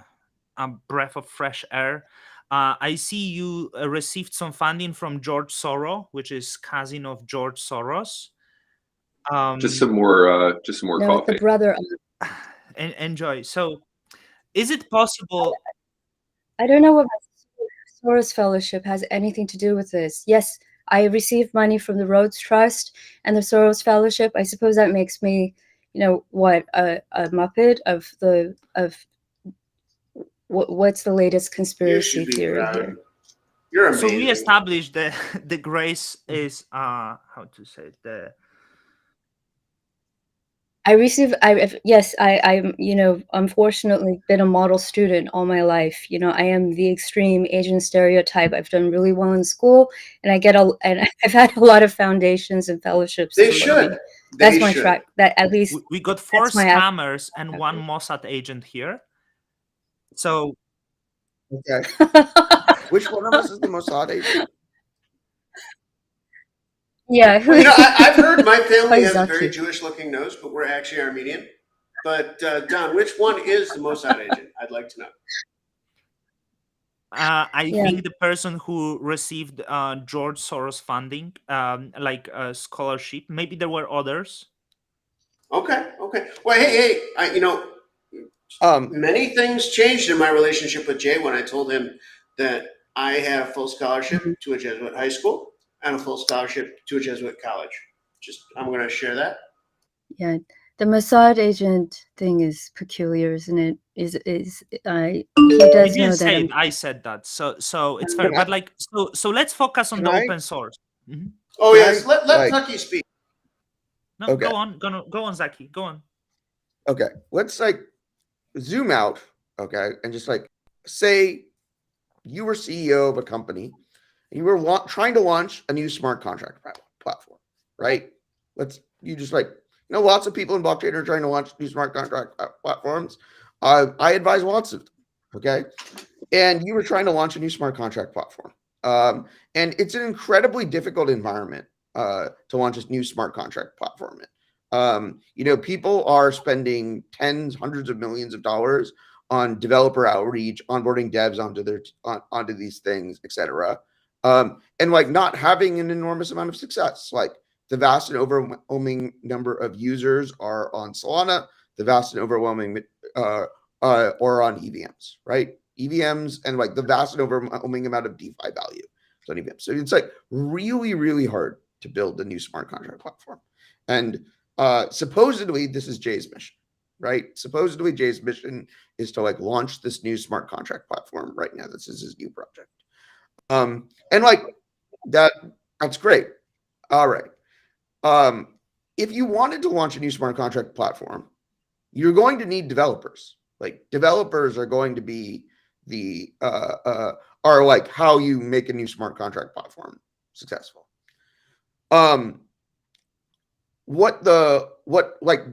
breath of fresh air. I see you received some funding from George Soros, which is cousin of George Soros. Just some more coffee. The brother. Enjoy. So, is it possible? I don't know what my Soros Fellowship has anything to do with this. Yes, I received money from the Rhodes Trust and the Soros Fellowship. I suppose that makes me, a muppet of what's the latest You conspiracy should be theory proud. here? You're So we amazing. established that the grace is how to say it, the I'm, unfortunately been a model student all my life. I am the extreme Asian stereotype. I've done really well in school, and I've had a lot of foundations and fellowships They thrown at me. should. That's They my should. track. That at least we got 4 that's my scammers and 1 actor. Mossad agent here. So Okay. Which one of us is the Mossad agent? Yeah. Well, I've heard my family has a Zaki. very Jewish-looking nose, but we're actually Armenian. But Don, which one is the Mossad agent? I'd like to know. I Yeah. think the person who received George Soros funding, like a scholarship. Maybe there were others. Okay. Well, hey, many things changed in my relationship with Jay when I told him that I have full scholarship Mhm. to a Jesuit high school and a full scholarship to a Jesuit college. I'm going to share that. Yeah. The Mossad agent thing is peculiar, isn't it? He You does didn't know that say I'm it. I said that. So it's fair. Can I? But like, so let's focus on Can the I? open source. Mhm. Oh Can yes, I let Tucky speak. No, Okay. go on, Zaki. Go on. Okay. Let's like zoom out. Okay, and just like say you were CEO of a company and you were trying to launch a new smart contract platform, right? You just like, lots of people in blockchain are trying to launch new smart contract platforms. I advise lots of them, okay? And you were trying to launch a new smart contract platform. And it's an incredibly difficult environment to launch this new smart contract platform in. People are spending tens, hundreds of millions of dollars on developer outreach, onboarding devs onto these things, etc. And like not having an enormous amount of success. Like the vast and overwhelming number of users are on Solana. The vast and overwhelming or on EVMs, right? EVMs and like the vast and overwhelming amount of DeFi value on EVMs. So it's like really, really hard to build a new smart contract platform. And supposedly this is Jay's mission, right? Supposedly Jay's mission is to like launch this new smart contract platform right now. This is his new project. And like that's great. All right. If you wanted to launch a new smart contract platform, you're going to need developers. Like developers are going to be are like how you make a new smart contract platform successful. What the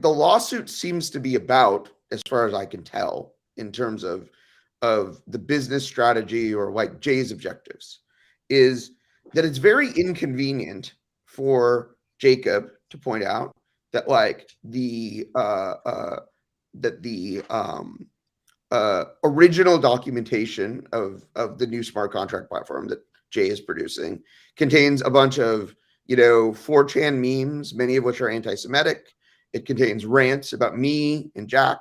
lawsuit seems to be about, as far as I can tell, in terms of the business strategy or like Jay's objectives, is that it's very inconvenient for Jacob to point out that like the original documentation of the new smart contract platform that Jay is producing contains a bunch of 4chan memes, many of which are anti-Semitic. It contains rants about me and Jack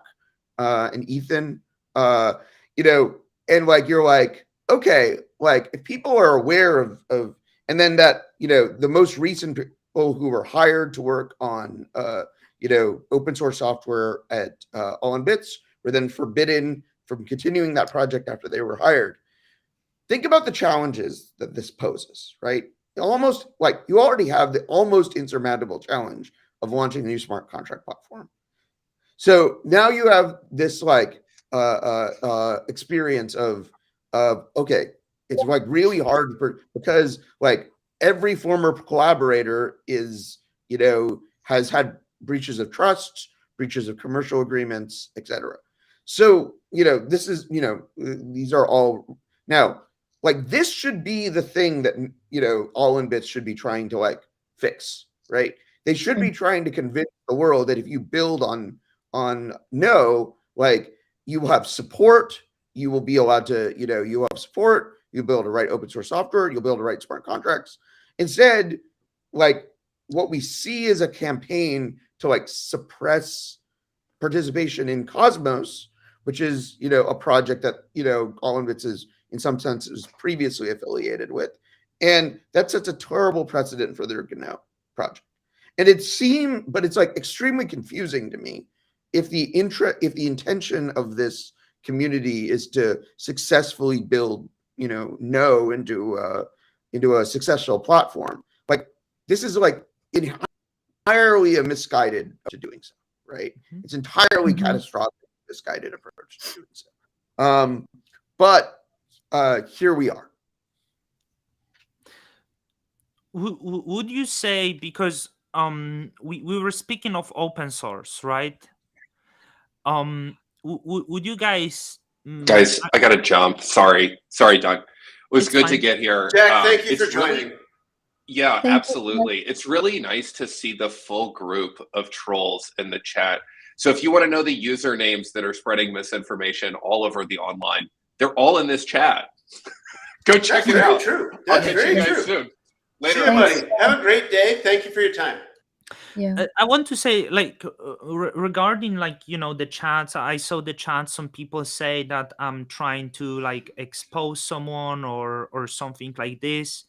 and Ethan. And like you're like, okay, like if people are aware of and then that the most recent people who were hired to work on open source software at All in Bits were then forbidden from continuing that project after they were hired. Think about the challenges that this poses, right? Almost like you already have the almost insurmountable challenge of launching a new smart contract platform. So now you have this like experience of okay, it's like really hard because like every former collaborator is has had breaches of trust, breaches of commercial agreements, etc. So this is these are all now like this should be the thing that All in Bits should be trying to like fix, right? They should be trying to convince the world that if you build on no, like you will have support, you will be allowed to you will have support, you'll be able to write open source software, you'll be able to write smart contracts. Instead, like what we see is a campaign to like suppress participation in Cosmos, which is a project that All in Bits is in some senses previously affiliated with, and that sets a terrible precedent for their GNU project. And but it's like extremely confusing to me if the intention of this community is to successfully build, know into a successful platform. Like this is like entirely a misguided to doing so, right? Mhm. It's entirely Mhm. catastrophic, misguided approach to doing so. But here we are. Would you say, because we were speaking of open source, right? Would you guys Guys, I got to jump. Sorry, Doug. It was it's good to fine. get here. Jack, thank you for It's really, joining. yeah, Thank you. absolutely. It's really nice to see the full group of trolls in the chat. So if you want to know the usernames that are spreading misinformation all over the online, they're all in this chat. Go check That's it very out. true. I'll That's catch you very guys true. soon. See Later, you, Thanks. buddy. Have a great day. Thank you for your time. Yeah. I want to say, like, regarding, like, the chats. I saw the chat. Some people say that I'm trying to, like, expose someone or something like this.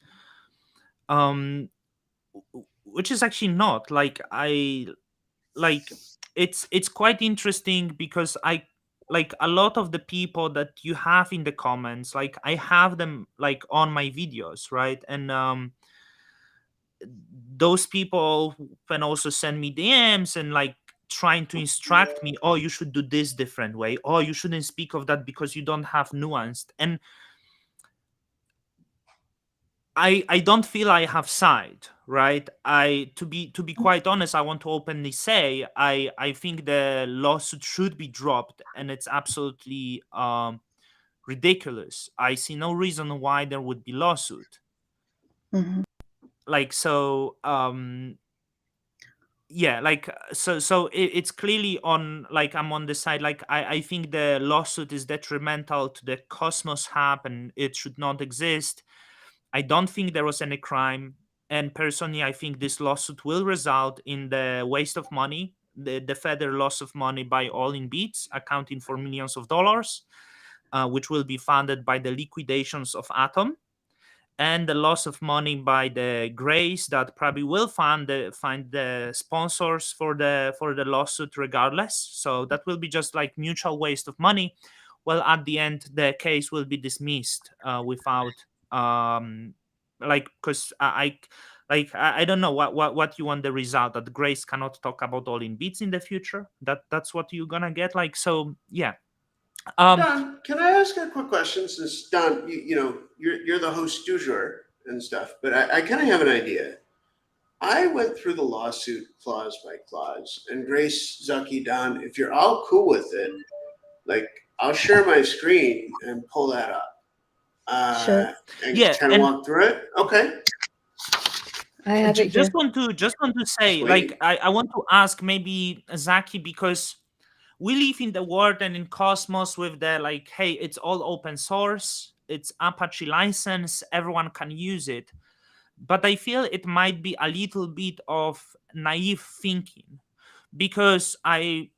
Which is actually not like I like. It's quite interesting because I like a lot of the people that you have in the comments. Like I have them like on my videos, right? And those people can also send me DMs and like trying to instruct me, oh, you should do this different way, oh, you shouldn't speak of that because you don't have nuanced. And I don't feel I have side, right? I to be quite honest, I want to openly say I think the lawsuit should be dropped, and it's absolutely ridiculous. I see no reason why there would be lawsuit. Mhm. Like so yeah, like so it's clearly on, like, I'm on the side, like I think the lawsuit is detrimental to the Cosmos Hub and it should not exist. I don't think there was any crime, and personally I think this lawsuit will result in the waste of money, the further loss of money by all in Beats, accounting for millions of dollars, which will be funded by the liquidations of Atom, and the loss of money by the Grace that probably will find the sponsors for the lawsuit regardless. So that will be just like mutual waste of money. Well, at the end, the case will be dismissed without like, because I don't know what you want the result, that Grace cannot talk about all in Beats in the future. That's what you're gonna get. Like, so yeah. Don, can I ask a quick question? Since Don, you're the host du jour and stuff, but I kind of have an idea. I went through the lawsuit clause by clause, and Grace, Zucky, Don, if you're all cool with it, like I'll share my screen and pull that up, Sure. and Yeah, kind of and walk through it. Okay, I have it just here. want to say, like, sweet. I want to ask maybe Zaki, because we live in the world and in Cosmos with the, like, hey, it's all open source, it's Apache license, everyone can use it. But I feel it might be a little bit of naive thinking, because I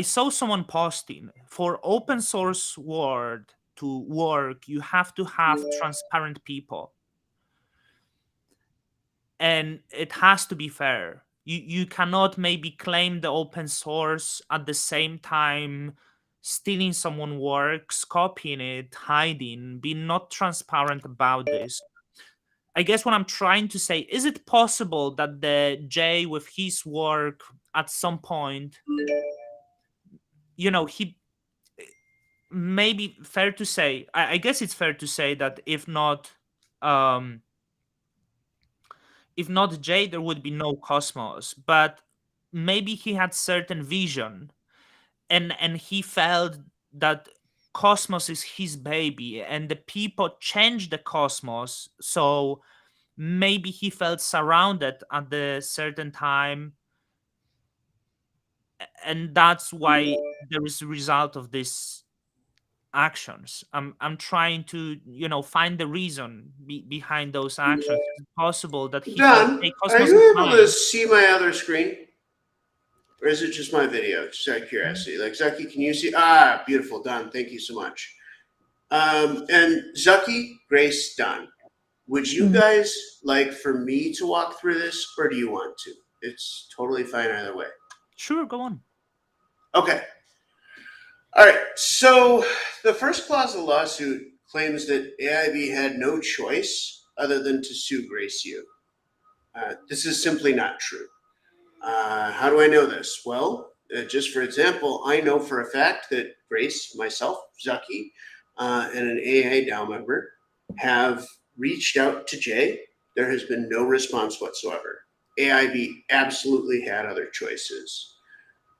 saw someone posting, for open source world to work, you have to have transparent people, and it has to be fair. You cannot maybe claim the open source at the same time stealing someone works, copying it, hiding, being not transparent about this. I guess what I'm trying to say, is it possible that the Jay with his work at some point, he, maybe fair to say, I guess it's fair to say that um if not Jay, there would be no Cosmos. But maybe he had certain vision, and he felt that Cosmos is his baby, and the people changed the Cosmos. So maybe he felt surrounded at the certain time, and that's why there is a result of this actions. I'm trying to find the reason behind those actions. Is it possible that he felt, hey, Don, are Cosmos is you able to mine? see my other screen? Or is it just my video? Just out of curiosity. Like, Zucky, can you see? Ah, beautiful. Don, thank you so much. And Zucky, Grace, Don, would you Mhm. guys like for me to walk through this, or do you want to? It's totally fine either way. Sure, go on. Okay. All right. So the first clause of the lawsuit claims that AiB had no choice other than to sue Grace Yu. This is simply not true. How do I know this? Well, just for example, I know for a fact that Grace, myself, Zucky, and an AA DAO member have reached out to Jay. There has been no response whatsoever. AIB absolutely had other choices.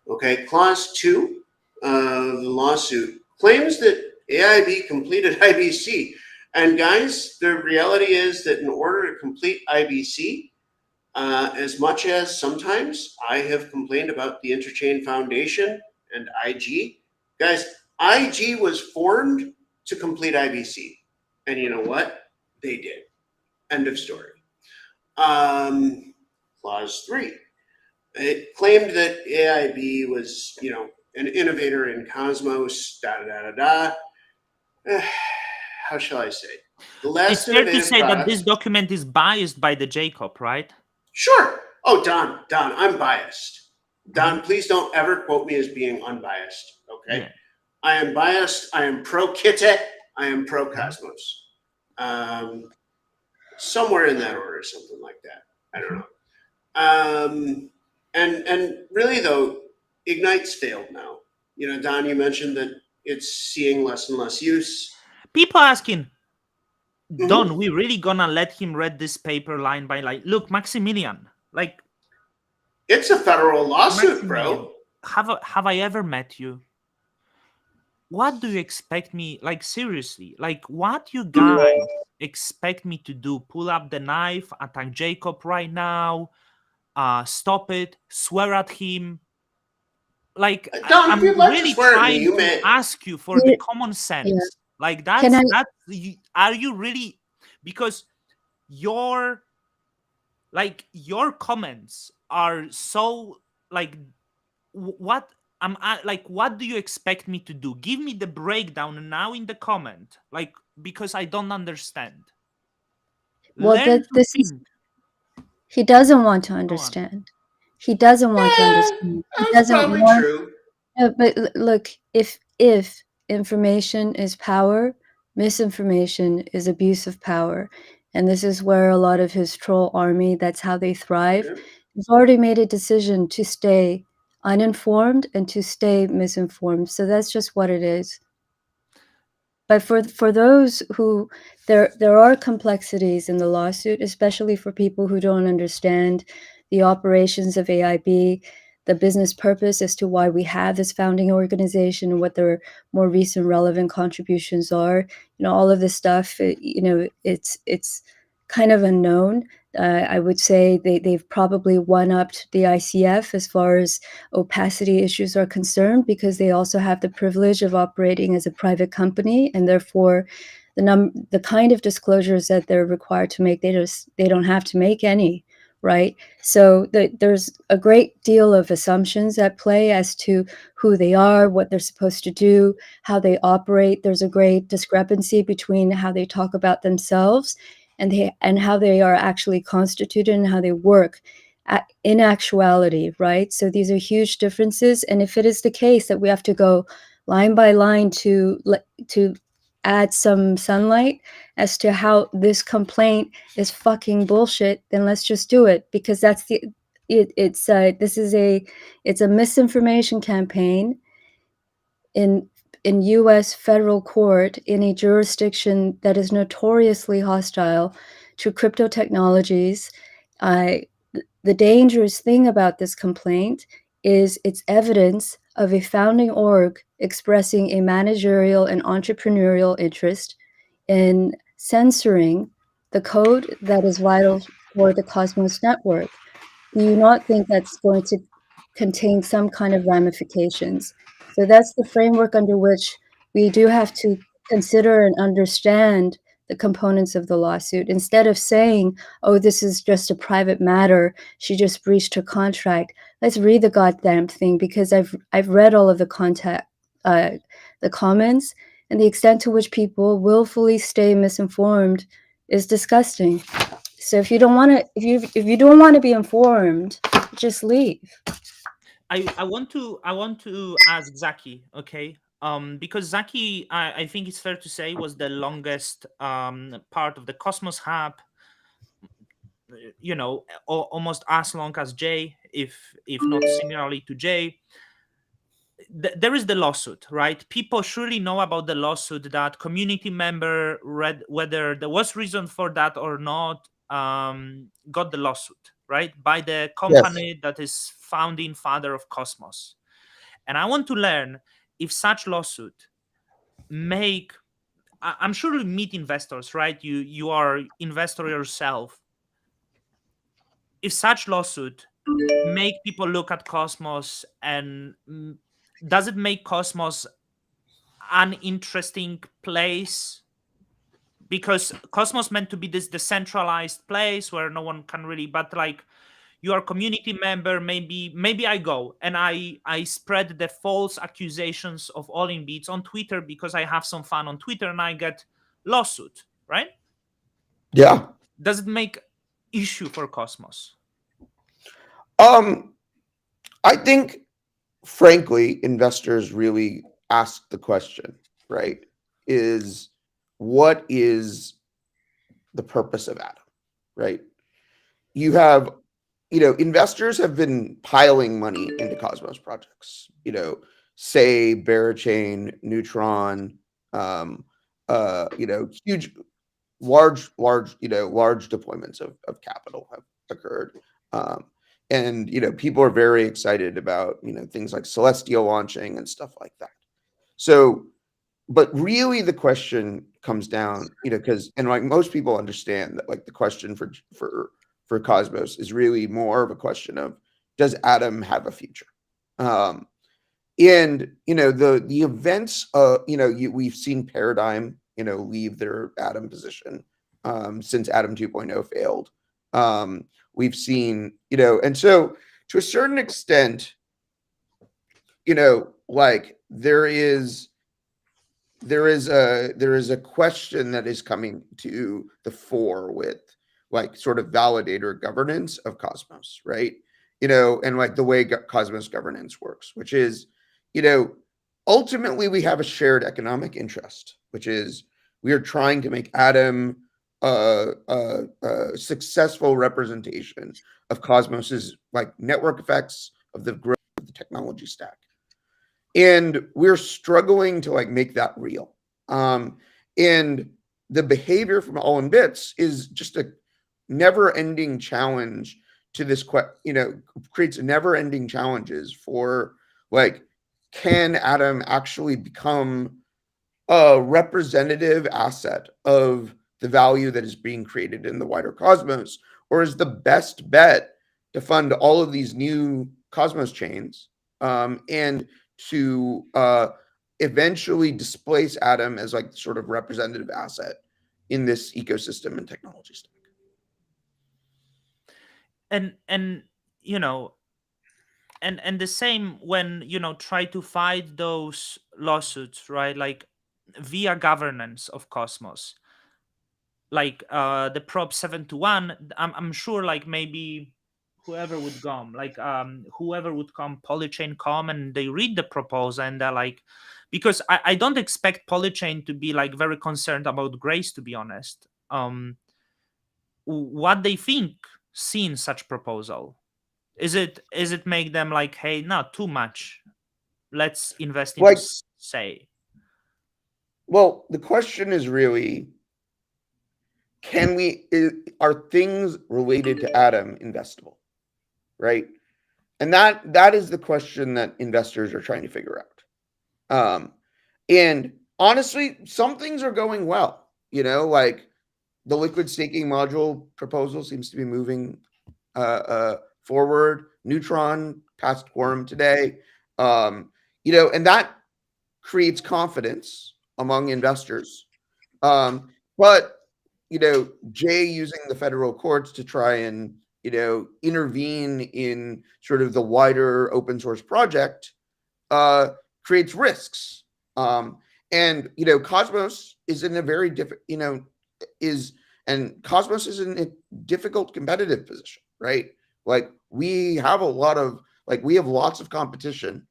Okay, clause 2 of the lawsuit claims that AIB completed IBC. And guys, the reality is that in order to complete IBC, as much as sometimes I have complained about the Interchain Foundation and IG, guys, IG was formed to complete IBC. And you know what? They did. End of story. Clause 3. It claimed that AIB was, an innovator in Cosmos, How shall I say? The It's last fair to innovative say that product. this document is biased by the Jacob, right? Sure. Oh, Don, I'm biased. Don, please don't ever quote me as being unbiased, okay? Yeah. I am biased. I am pro Kitty. I am pro Cosmos. Somewhere in that order, something like that. I don't know. And really though, Ignite's failed now. Don, you mentioned that it's seeing less and less use. People asking, Mhm. Don, we really gonna let him read this paper line by line? Look, Maximilian, like, It's a federal lawsuit, Maximilian, bro. have I ever met you? What do you expect me, like, seriously, like, what you guys expect me to do? Pull up the knife, attack Jacob right now, stop it, swear at him? Like, Don, if I'm you'd like to really swear at me, trying you to may. ask you for the common Yeah. sense. Like, Can I? are you really? Because your comments are so, like, what like, what do you expect me to do? Give me the breakdown now in the comment, like, because I don't understand. Well, Learn to this is. think. He doesn't want to Go on. understand. He doesn't want to understand. He That's doesn't probably want. true. No, but look, if information is power, misinformation is abuse of power, and this is where a lot of his troll army, that's how they thrive. Yeah. He's already made a decision to stay uninformed and to stay misinformed. So that's just what it is. But for those who there are complexities in the lawsuit, especially for people who don't understand the operations of AIB, the business purpose as to why we have this founding organization and what their more recent relevant contributions are. All of this stuff, it's kind of unknown. I would say they've probably one-upped the ICF as far as opacity issues are concerned, because they also have the privilege of operating as a private company, and therefore the kind of disclosures that they're required to make, they don't have to make any, right? So there's a great deal of assumptions at play as to who they are, what they're supposed to do, how they operate. There's a great discrepancy between how they talk about themselves and how they are actually constituted and how they work in actuality, right? So these are huge differences. And if it is the case that we have to go line by line to add some sunlight as to how this complaint is fucking bullshit, then let's just do it, because that's it's a misinformation campaign in U.S. federal court in a jurisdiction that is notoriously hostile to crypto technologies. The dangerous thing about this complaint is it's evidence of a founding org expressing a managerial and entrepreneurial interest in censoring the code that is vital for the Cosmos network. Do you not think that's going to contain some kind of ramifications? So that's the framework under which we do have to consider and understand the components of the lawsuit, instead of saying, oh, this is just a private matter, she just breached her contract. Let's read the goddamn thing, because I've read all of the the comments, and the extent to which people willfully stay misinformed is disgusting. So if you don't want to, if you don't want to be informed, just leave. I want to ask Zaki, okay? because Zaki, I think it's fair to say, was the longest part of the Cosmos Hub. Almost as long as Jay, if not similarly to Jay. There is the lawsuit, right? People surely know about the lawsuit. That community member read, whether there was reason for that or not, got the lawsuit, right, by the Yes. company that is founding father of Cosmos. And I want to learn if such lawsuit make, I'm sure you meet investors, right? You are investor yourself. If such lawsuit make people look at Cosmos, and does it make Cosmos an interesting place? Because Cosmos meant to be this decentralized place where no one can really, but like, you are a community member, maybe I go and I spread the false accusations of all in beats on Twitter because I have some fun on Twitter, and I get lawsuit, right? Yeah. Does it make issue for Cosmos? Um, I think, frankly, investors really ask the question, right? Is what is the purpose of Atom, right? You have, investors have been piling money into Cosmos projects, say Barachain, Neutron, um, huge, large deployments of capital have occurred. Um, and, people are very excited about, things like Celestial launching and stuff like that. So, but really the question comes down, because, and like most people understand that, like, the question for Cosmos is really more of a question of, does Atom have a future? Um, and the events, we've seen Paradigm, leave their Atom position since Atom 2.0 failed. We've seen, and so to a certain extent, like there is a question that is coming to the fore with, like, sort of validator governance of Cosmos, right? And like the way Cosmos governance works, which is, ultimately we have a shared economic interest, which is we are trying to make Atom a successful representation of Cosmos's, like, network effects of the growth of the technology stack. And we're struggling to, like, make that real. And the behavior from All in Bits is just a never-ending challenge to this, creates never-ending challenges for, like, can Atom actually become a representative asset of the value that is being created in the wider Cosmos, or is the best bet to fund all of these new Cosmos chains and to eventually displace Atom as, like, sort of representative asset in this ecosystem and technology stack? And and the same when try to fight those lawsuits, right? Like, via governance of Cosmos, like the Prop 721. I'm sure, like, maybe whoever would come, like whoever would come, Polychain come, and they read the proposal, and they're like, because I don't expect Polychain to be like very concerned about Grace, to be honest. What they think seeing such proposal, is it make them like, hey, not too much, let's invest into Like, say. well, the question is really, are things related to Atom investable, right? And that is the question that investors are trying to figure out. And honestly, some things are going well. Like the liquid staking module proposal seems to be moving forward. Neutron passed quorum today. And that creates confidence among investors. But Jay using the federal courts to try and intervene in sort of the wider open source project creates risks. And Cosmos is in a very different, Cosmos is in a difficult competitive position, right? Like we have lots of competition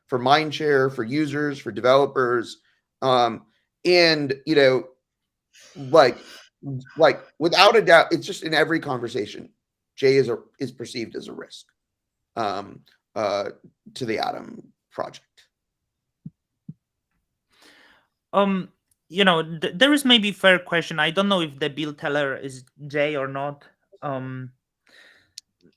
for mindshare, for users, for developers, and like without a doubt, it's just in every conversation, Jay is perceived as a risk um, uh, to the Atom project. Um, there is maybe fair question. I don't know if the bill teller is Jay or not. Um,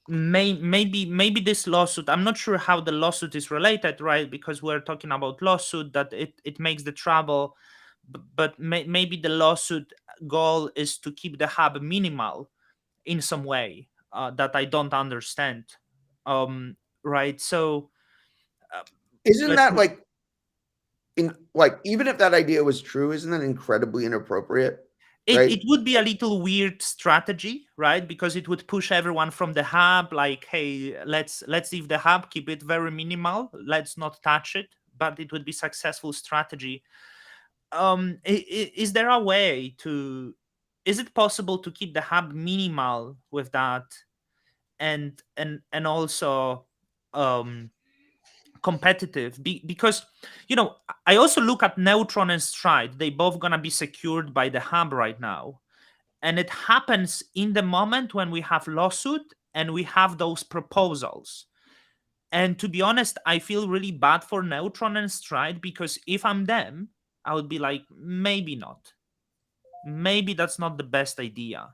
maybe this lawsuit. I'm not sure how the lawsuit is related, right? Because we're talking about lawsuit that it makes the trouble, but maybe the lawsuit goal is to keep the hub minimal in some way that I don't understand. Right. So uh, Isn't let's that even if that idea was true, isn't that incredibly inappropriate? it Right? would be a little weird strategy, right? Because it would push everyone from the hub, like, hey, let's leave the hub, keep it very minimal, let's not touch it. But it would be successful strategy. Is there a way to? Is it possible to keep the hub minimal with that, and also um competitive? Because I also look at Neutron and Stride. They both gonna be secured by the hub right now, and it happens in the moment when we have lawsuit and we have those proposals. And to be honest, I feel really bad for Neutron and Stride, because if I'm them, I would be like, maybe not, maybe that's not the best idea.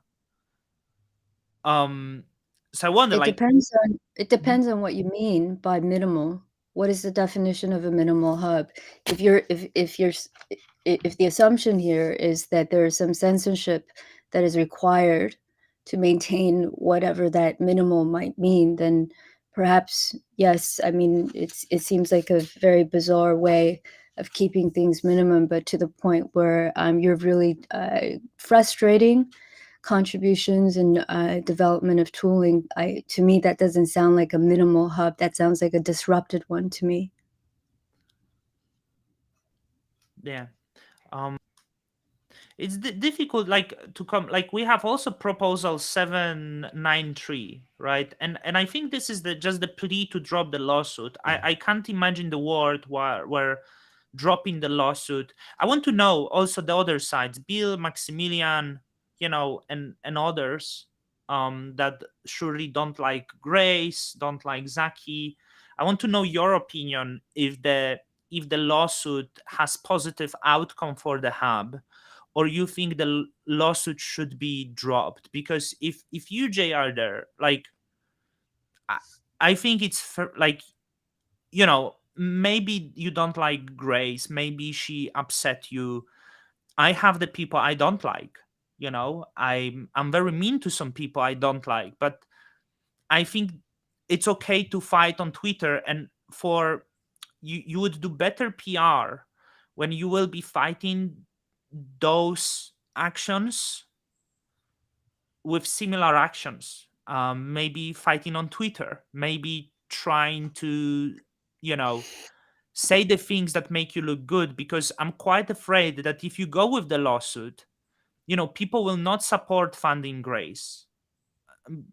um so I wonder, It like, depends on it mhm, depends on what you mean by minimal. What is the definition of a minimal hub? If you're if you're s- if the assumption here is that there is some censorship that is required to maintain whatever that minimal might mean, then perhaps yes. I mean, it seems like a very bizarre way of keeping things minimum, but to the point where you're really frustrating contributions and development of tooling. To me, that doesn't sound like a minimal hub. That sounds like a disrupted one to me. yeah. It's difficult, like, to come, like, we have also proposal 793, right? And I think this is the just the plea to drop the lawsuit. I can't imagine the world where dropping the lawsuit. I want to know also the other sides, Bill, Maximilian, and others that surely don't like Grace, don't like Zaki. I want to know your opinion if the lawsuit has positive outcome for the hub, or you think the lawsuit should be dropped. Because if you, Jay, are there, like, I, I think it's like, maybe you don't like Grace, maybe she upset you. I have the people I don't like. I'm very mean to some people I don't like, but I think it's okay to fight on Twitter. And for you would do better PR when you will be fighting those actions with similar actions. Maybe fighting on Twitter, maybe trying to, you know, say the things that make you look good. Because I'm quite afraid that if you go with the lawsuit, people will not support funding Grace, um,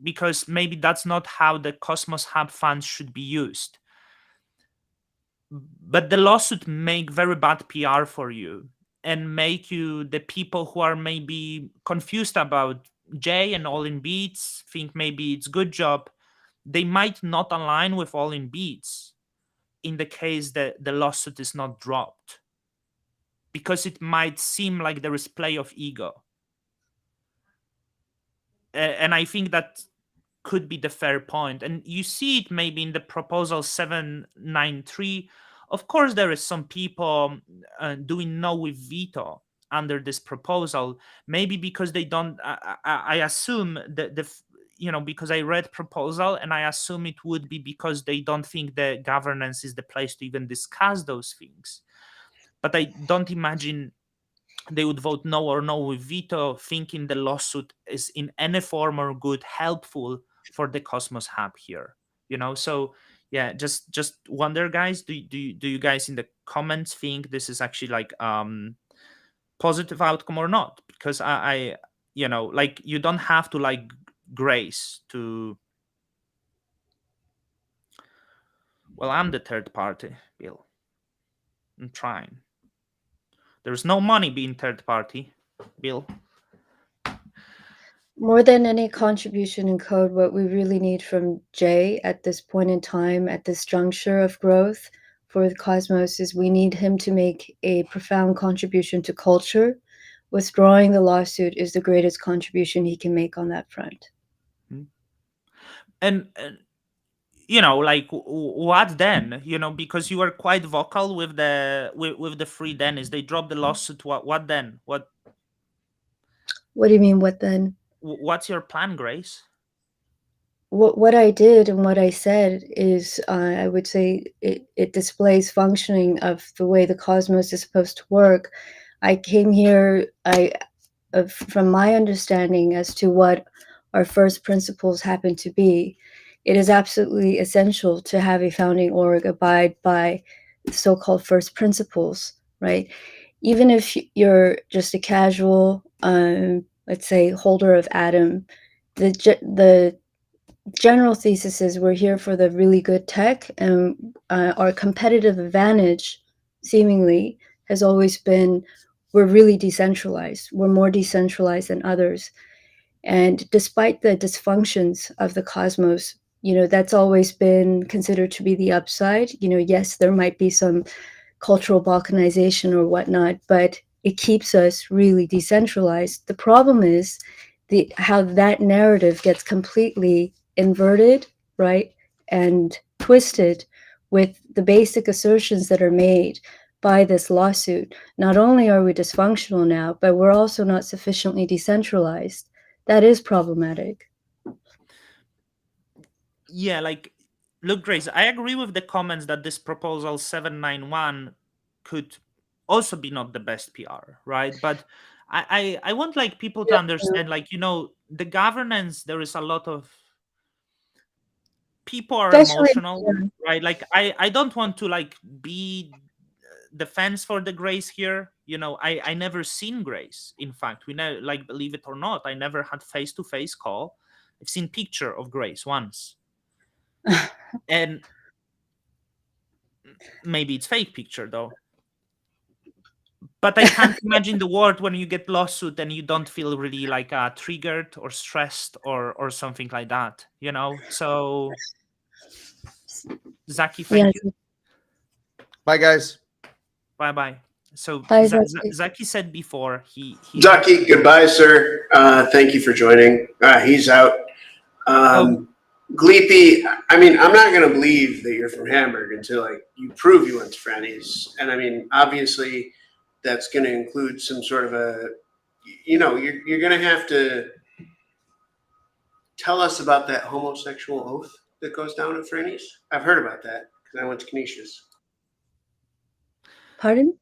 because maybe that's not how the Cosmos Hub funds should be used. But the lawsuit make very bad PR for you, and make you, the people who are maybe confused about Jay and All in Beats, think maybe it's good job, they might not align with All in Beats in the case that the lawsuit is not dropped, because it might seem like there is play of ego. And I think that could be the fair point. And you see it maybe in the proposal 793. Of course, there is some people doing no with veto under this proposal, maybe because they don't. I assume that because I read proposal, and I assume it would be because they don't think the governance is the place to even discuss those things. But I don't imagine they would vote no or no with veto, thinking the lawsuit is in any form or good helpful for the Cosmos Hub here. So yeah, just wonder, guys. Do you guys in the comments think this is actually like positive outcome or not? Because I like, you don't have to like Grace to Well, I'm the third party, Bill. I'm trying. There's no money being third party, Bill. More than any contribution in code, what we really need from Jay at this point in time, at this juncture of growth for the Cosmos, is we need him to make a profound contribution to culture. Withdrawing the lawsuit is the greatest contribution he can make on that front. And like what then? Because you were quite vocal with the Free Dennis. They dropped the lawsuit. What then? What do you mean, what then? What's your plan, Grace? What I did and what I said is, I would say it displays functioning of the way the cosmos is supposed to work. I came here, from my understanding as to what our first principles happen to be, it is absolutely essential to have a founding org abide by so-called first principles, right? Even if you're just a casual, let's say, holder of Atom, the general thesis is we're here for the really good tech, and our competitive advantage, seemingly, has always been we're really decentralized. We're more decentralized than others. And despite the dysfunctions of the cosmos, that's always been considered to be the upside. Yes, there might be some cultural balkanization or whatnot, but it keeps us really decentralized. The problem is how that narrative gets completely inverted, right, and twisted with the basic assertions that are made by this lawsuit. Not only are we dysfunctional now, but we're also not sufficiently decentralized. That is problematic. Yeah, look, Grace, I agree with the comments that this proposal 791 could also be not the best PR, right? But I want people to understand, the governance, there is a lot of people are Especially, emotional, right? I don't want to be defense for the Grace here. I never seen Grace. In fact, we know, believe it or not, I never had face-to-face call. I've seen picture of Grace once. And maybe it's fake picture though. But I can't imagine the world when you get lawsuit and you don't feel really triggered or stressed or something like that. So Zaki, thank yes. you. Bye, guys. Bye. So Bye, Zaki. Zaki said before he Ducky, goodbye, sir. Thank you for joining. He's out. Gleepy, I mean, I'm not going to believe that you're from Hamburg until you prove you went to Franny's. And I mean, obviously, that's going to include some sort of you're going to have to tell us about that homosexual oath that goes down at Franny's. I've heard about that because I went to Canisius. Pardon?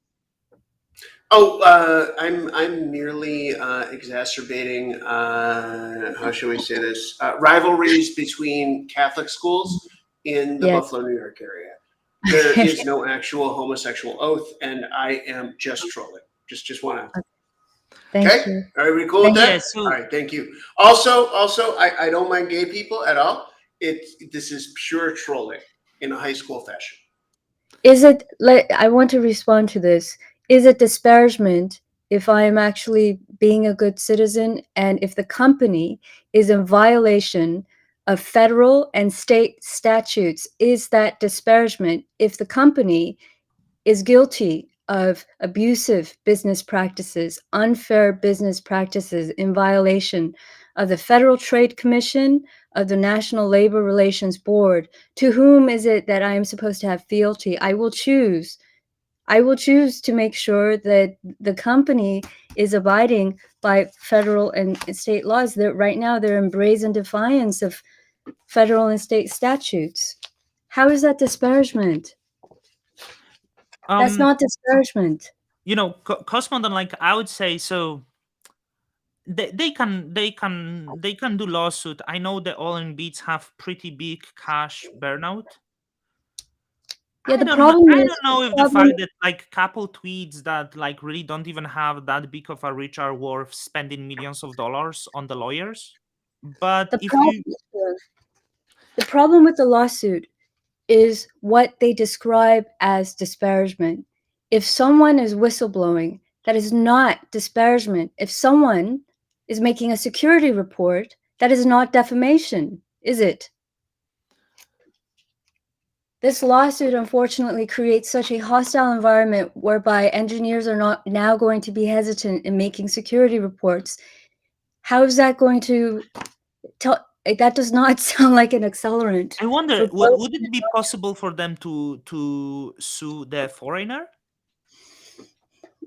Oh, I'm merely exacerbating. How should we say this? Rivalries between Catholic schools in the Yes. Buffalo, New York area. There is no actual homosexual oath, and I am just trolling. Just want to. Thank Okay. you. Are we cool with that? Yeah, so- All right. Thank you. Also, I don't mind gay people at all. This is pure trolling in a high school fashion. Is it, I want to respond to this. Is it disparagement if I am actually being a good citizen and if the company is in violation of federal and state statutes? Is that disparagement if the company is guilty of abusive business practices, unfair business practices in violation of the Federal Trade Commission, of the National Labor Relations Board? To whom is it that I am supposed to have fealty? I will choose to make sure that the company is abiding by federal and state laws. That right now they're in brazen defiance of federal and state statutes. How is that disparagement? That's not disparagement. Cosmodon, I would say so. They can do lawsuit. I know the All in Beats have pretty big cash burnout. Yeah, I don't know if the fact that couple tweets that really don't even have that big of a reach are worth spending millions of dollars on the lawyers. But the problem with the lawsuit is what they describe as disparagement. If someone is whistleblowing, that is not disparagement. If someone is making a security report, that is not defamation, is it? This lawsuit unfortunately creates such a hostile environment whereby engineers are not now going to be hesitant in making security reports. How is that going to tell? That does not sound like an accelerant. I wonder, for both. would it be possible for them to sue the foreigner?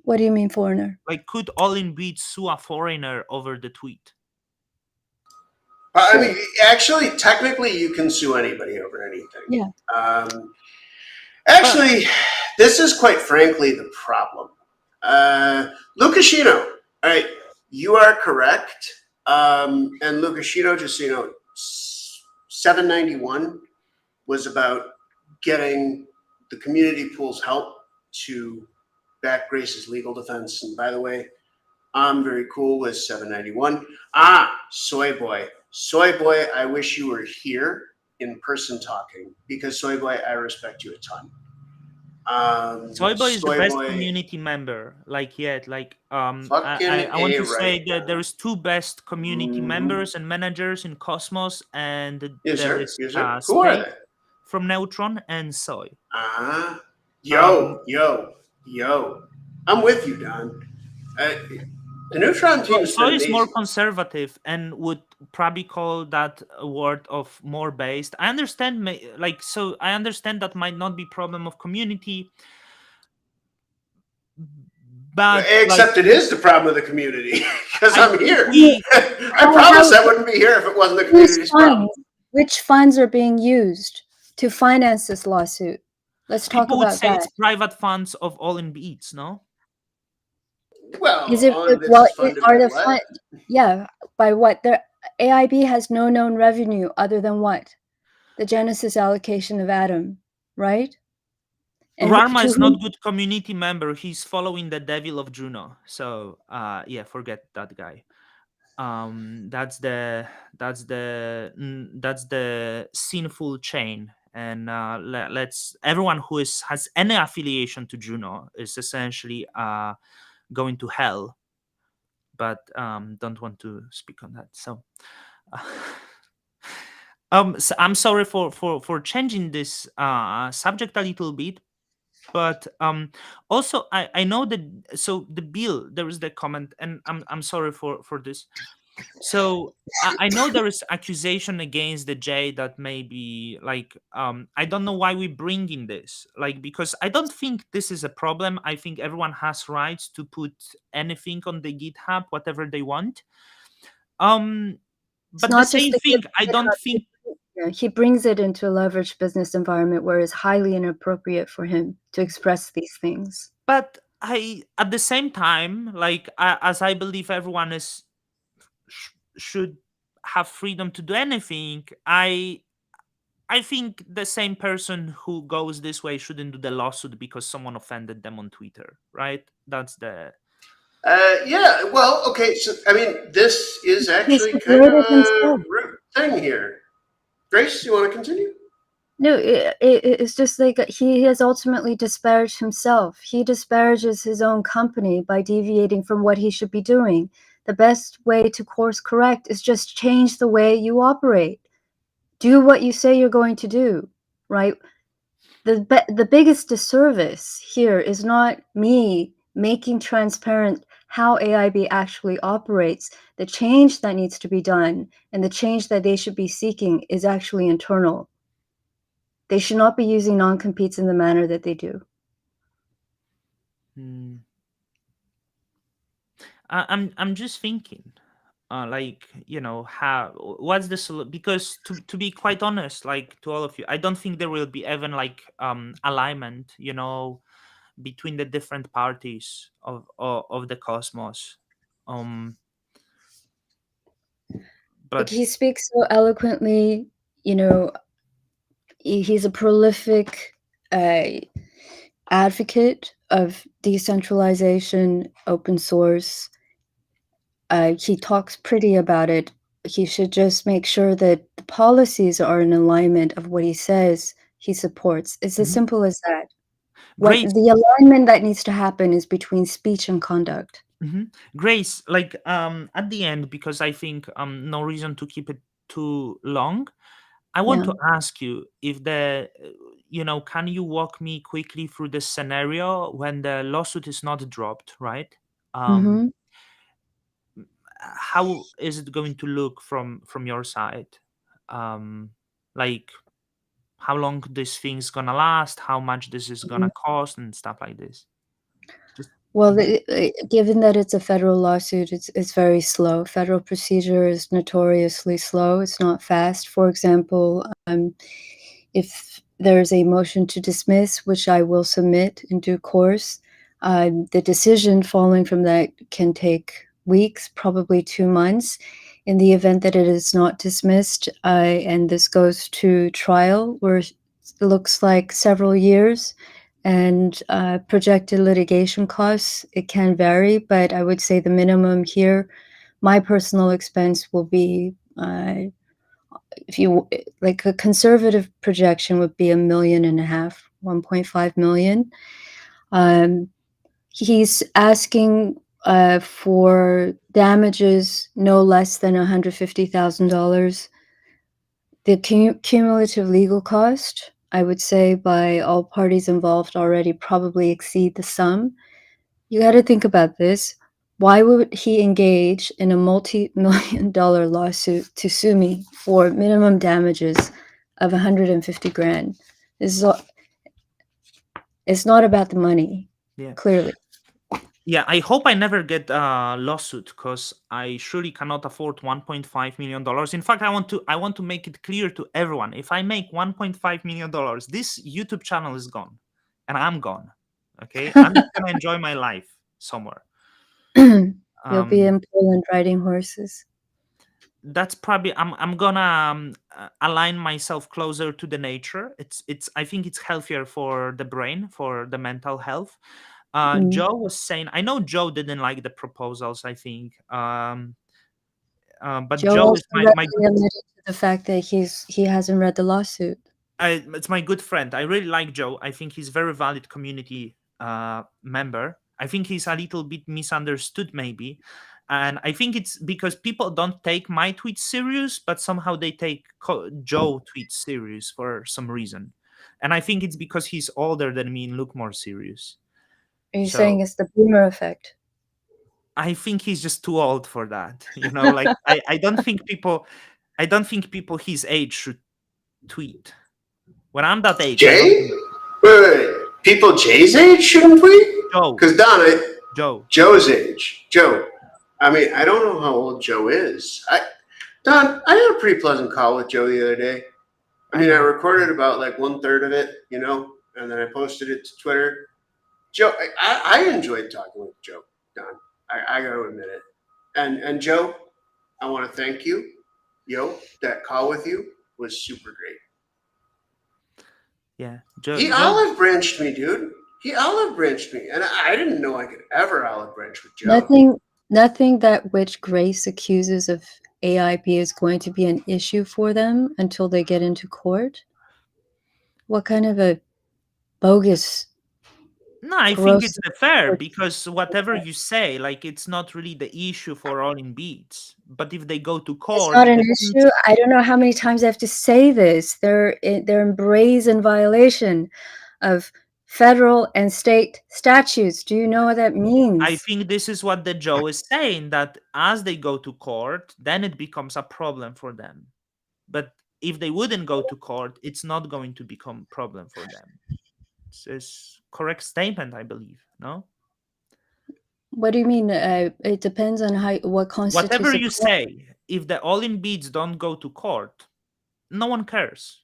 What do you mean, foreigner? Like, could All in Beats sue a foreigner over the tweet? I Sure. mean, actually, technically, you can sue anybody over anything. Yeah. Actually, this is quite frankly the problem. Lukashino, all right, you are correct. And Lukashino, just so you know, 791 was about getting the community pool's help to back Grace's legal defense. And by the way, I'm very cool with 791. Soy Boy. Soy Boy, I wish you were here in person talking, because Soy Boy, I respect you a ton. Soy Boy is the Soy best Boy, community member, like yet. Like fucking I want to A say right that now. there's two best community members and managers in Cosmos, and Yes, there sir. is Yes, sir. Who are Space they? from Neutron and Soy. Yo. I'm with you, Don. The Neutron team's Soy been is more amazing. conservative and would probably call that a word of more based. I understand, so I understand that might not be problem of community, but Except it is the problem of the community, because I I'm think here. we I promise I wouldn't be here if it wasn't the community's problem. Which funds are being used to finance this lawsuit? Let's talk people would about say that. it's private funds of All in Beats, no? Well, Is it all of this well? is funded Are by the what? fund? Yeah, by what? Their AIB has no known revenue other than what? The Genesis allocation of Atom, right? And Rarma to is whom? not good community member. He's following the devil of Juno. So yeah, forget that guy. That's the sinful chain. And let's everyone who has any affiliation to Juno is essentially going to hell. But don't want to speak on that. So so I'm sorry for changing this subject a little bit, but also I know that, so the bill, there is the comment, and I'm sorry for this. So I know there is accusation against the J that maybe, like, I don't know why we bring in this, like, because I don't think this is a problem. I think everyone has rights to put anything on the GitHub, whatever they want. It's But the not just same the thing, I don't think. he brings it into a leveraged business environment where it's highly inappropriate for him to express these things. But I, at the same time, like, as I believe everyone is should have freedom to do anything, I think the same person who goes this way shouldn't do the lawsuit because someone offended them on Twitter, right? That's the Yeah, well, okay, so, I mean, this is He's actually kind of subverted a himself. rude thing here. Grace, you want to continue? No, it's just like he has ultimately disparaged himself. He disparages his own company by deviating from what he should be doing. The best way to course correct is just change the way you operate. Do what you say you're going to do, right? The biggest disservice here is not me making transparent how AIB actually operates. The change that needs to be done and the change that they should be seeking is actually internal. They should not be using non-competes in the manner that they do. I'm just thinking, like, how, what's the because to be quite honest, like, to all of you, I don't think there will be even like alignment, between the different parties of the cosmos. Like, But he speaks so eloquently, he's a prolific advocate of decentralization, open source. He talks pretty about it. He should just make sure that the policies are in alignment of what he says he supports. It's as Mhm. simple as that. What Grace, the alignment that needs to happen is between speech and conduct. Grace, like at the end, because I think no reason to keep it too long. I want Yeah. to ask you if can you walk me quickly through the scenario when the lawsuit is not dropped, right? Um, Mm-hmm. how is it going to look from your side? Um, like how long this thing's gonna last, how much this is gonna cost, and stuff like this. Just Well, Mhm. given that it's a federal lawsuit, it's very slow. Federal procedure is notoriously slow. It's not fast. For example, if there's a motion to dismiss, which I will submit in due course, the decision following from that can take weeks, probably 2 months. In the event that it is not dismissed, and this goes to trial, where it looks like several years, and projected litigation costs, it can vary, but I would say the minimum here, my personal expense will be, if you like, a conservative projection would be 1.5 million, 1.5 million. He's asking for damages no less than $150,000. The cumulative legal cost, I would say, by all parties involved already probably exceed the sum. You got to think about this. Why would he engage in a multi-million-dollar lawsuit to sue me for minimum damages of 150 grand? This is all, it's not about the money, Yeah. clearly. Yeah, I hope I never get a lawsuit because I surely cannot afford $1.5 million. In fact, I want to make it clear to everyone: if I make $1.5 million, this YouTube channel is gone, and I'm gone. Okay, I'm just gonna enjoy my life somewhere. You'll be Um, in Poland riding horses. that's probably I'm gonna align myself closer to the nature. It's I think it's healthier for the brain, for the mental health. Mm. Joe was saying, I know Joe didn't like the proposals, I think. But Joe Joe is also my readily admitted to the fact that he hasn't read the lawsuit. it's my good friend. I really like Joe. I think he's very valid community member. I think he's a little bit misunderstood, maybe. And I think it's because people don't take my tweets serious, but somehow they take Joe tweets serious for some reason. And I think it's because he's older than me and look more serious. Are you saying So it's the boomer effect? I think he's just too old for that. Like I don't think people his age should tweet. When I'm that age, I don't Jay? think Wait. People Jay's age shouldn't tweet? Joe, Because Don, Joe. Joe's age. Joe. I mean, I don't know how old Joe is. Don, I had a pretty pleasant call with Joe the other day. I I mean, I know. recorded about like 1/3 of it, and then I posted it to Twitter. Joe, I enjoyed talking with Joe, Don. I got to admit it. And Joe, I want to thank you. That call with you was super great. Yeah, Joe. He Joe. olive branched me, dude. He olive branched me, and I didn't know I could ever olive branch with Joe. Nothing that which Grace accuses of AIB is going to be an issue for them until they get into court. What kind of a bogus, No, I think gross it's fair approach because is whatever that? you say, like it's not really the issue for all in beats. But if they go to It's court, not an the things issue. I don't know how many times I have to say this. They're in brazen violation of federal and state statutes. Do you know what that I means? think this is what the Joe is saying, that as they go to court, then it becomes a problem for them. But if they wouldn't go to court, it's not going to become problem for them. It's correct statement, I believe. No, What do you mean? It depends on what whatever constitutes a you court. say, if the all in beats don't go to court, no one cares.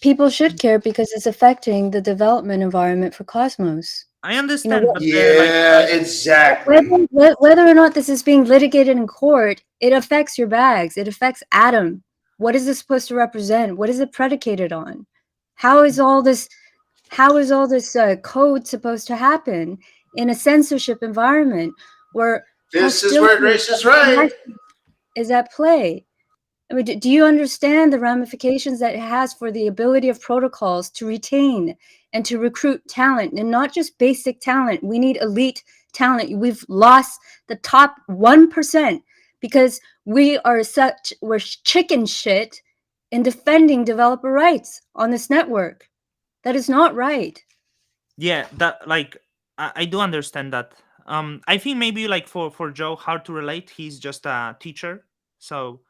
People should care because it's affecting the development environment for Cosmos. I You know, understand, but Yeah, exactly. whether or not this is being litigated in court, it affects your bags. It affects Adam. What is this supposed to represent? What is it predicated on? How is all this? How is all this code supposed to happen in a censorship environment where This is where hostility Grace is right. is at play? I mean, do you understand the ramifications that it has for the ability of protocols to retain and to recruit talent, and not just basic talent? We need elite talent. We've lost the top 1% because we're chicken shit in defending developer rights on this network. That is not right. Yeah, that like I do understand that. I think maybe like for Joe, hard to relate. He's just a teacher, so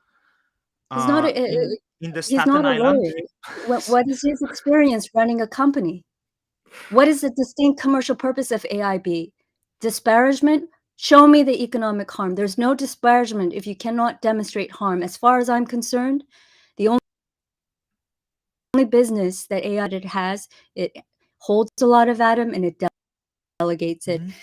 He's not a, in the he's not Staten a Island. lawyer. What is his experience running a company? What is the distinct commercial purpose of AiB? Disparagement? Show me the economic harm. There's no disparagement if you cannot demonstrate harm. As far as I'm concerned, the only business that AI has, it holds a lot of Adam and it delegates it. Mhm.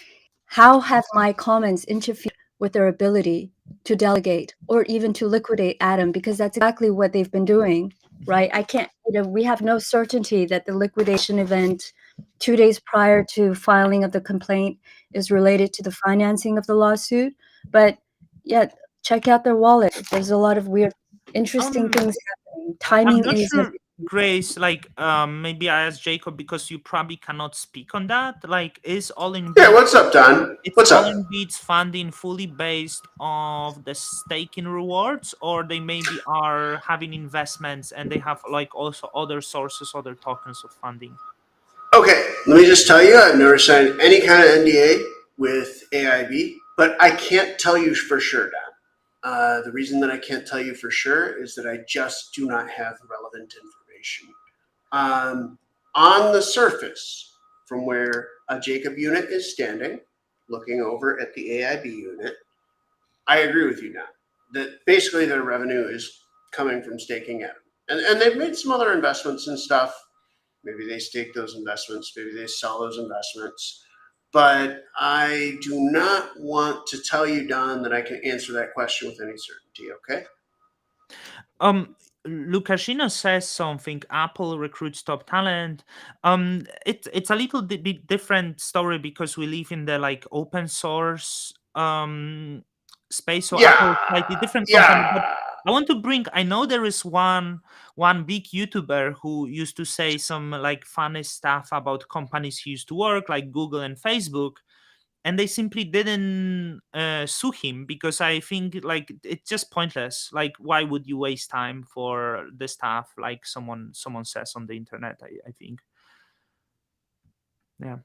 How have my comments interfered with their ability to delegate or even to liquidate Adam? Because that's exactly what they've been doing, right? I can't, we have no certainty that the liquidation event 2 days prior to filing of the complaint is related to the financing of the lawsuit. But yeah, check out their wallet. There's a lot of weird, interesting Um, things happening. I'm Timing not is sure, Grace. Like, maybe I asked Jacob because you probably cannot speak on that. Like, is all in Yeah, beats? what's up, Don? It's What's all up? in beats funding fully based of the staking rewards, or they maybe are having investments and they have like also other sources, other tokens of funding. Okay, let me just tell you, I've never signed any kind of NDA with AIB, but I can't tell you for sure, Don. The reason that I can't tell you for sure is that I just do not have relevant information. On the surface, from where a Jacob unit is standing, looking over at the AIB unit, I agree with you now that basically their revenue is coming from staking Adam. And they've made some other investments and stuff. Maybe they stake those investments, maybe they sell those investments. But I do not want to tell you, Don, that I can answer that question with any certainty, okay? Um, Lukashina says something. Apple recruits top talent. It's a little bit different story because we live in the like open source space. So Yeah, Apple is slightly different company. yeah. But I want to bring. I know there is one big YouTuber who used to say some like funny stuff about companies he used to work, like Google and Facebook, and they simply didn't sue him because I think like it's just pointless. Like, why would you waste time for the stuff like someone says on the internet? I think, yeah.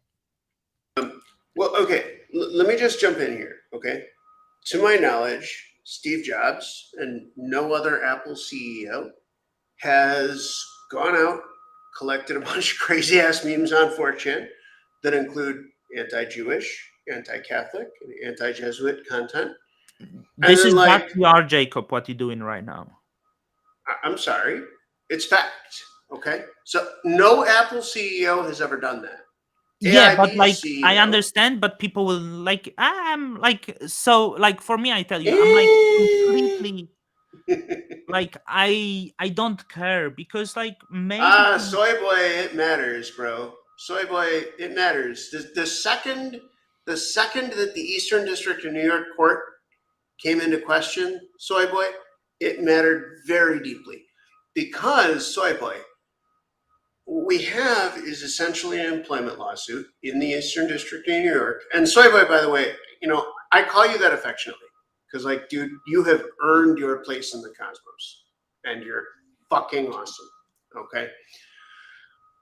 Well, okay, let me just jump in here, okay? To my knowledge, Steve Jobs and no other Apple CEO has gone out, collected a bunch of crazy ass memes on 4chan that include anti Jewish, anti Catholic, and anti Jesuit content. And This then, is like, backyard, Jacob. What you doing right now? I'm sorry, it's fact, okay? So, no Apple CEO has ever done that. Yeah, but AIB's like I CEO. understand, but people will like I'm like so like for me, I tell you, I'm like completely like I don't care because like maybe Soy boy, it matters, bro. Soy boy, it matters. The second that the Eastern District of New York Court came into question, soy boy, it mattered very deeply because soy boy, what we have is essentially an employment lawsuit in the Eastern District of New York. And soy boy, by the way, I call you that affectionately because, like, dude, you have earned your place in the cosmos, and you're fucking awesome. Okay.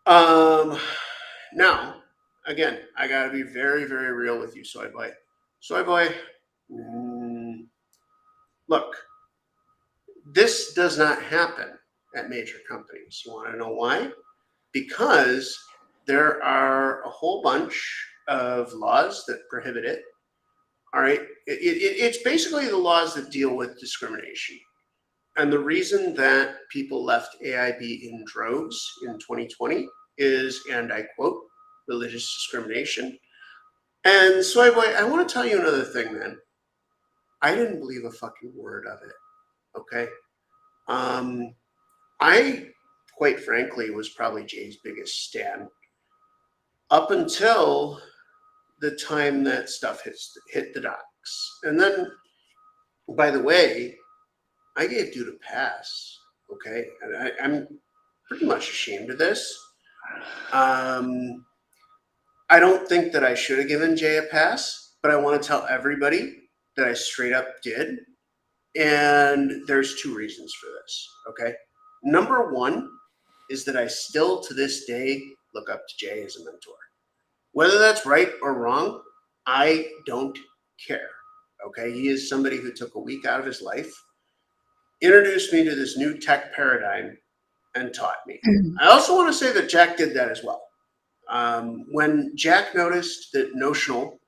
Um, Now, again, I gotta be very, very real with you, soy boy. Soy boy, look, this does not happen at major companies. You want to know why? Because there are a whole bunch of laws that prohibit it. All right, it's basically the laws that deal with discrimination. And the reason that people left AIB in droves in 2020 is, and I quote, religious discrimination. And soy boy, I want to tell you another thing, man. I didn't believe a fucking word of it. Okay. I quite frankly was probably Jay's biggest stan up until the time that stuff hit the docks. And then, by the way, I gave dude a pass, okay? And I'm pretty much ashamed of this. I don't think that I should have given Jay a pass, but I want to tell everybody that I straight up did. And there's two reasons for this, okay? Number one is that I still, to this day, look up to Jay as a mentor. Whether that's right or wrong, I don't care, okay? He is somebody who took a week out of his life, introduced me to this new tech paradigm, and taught me. I also want to say that Jack did that as well. When Jack noticed that Notional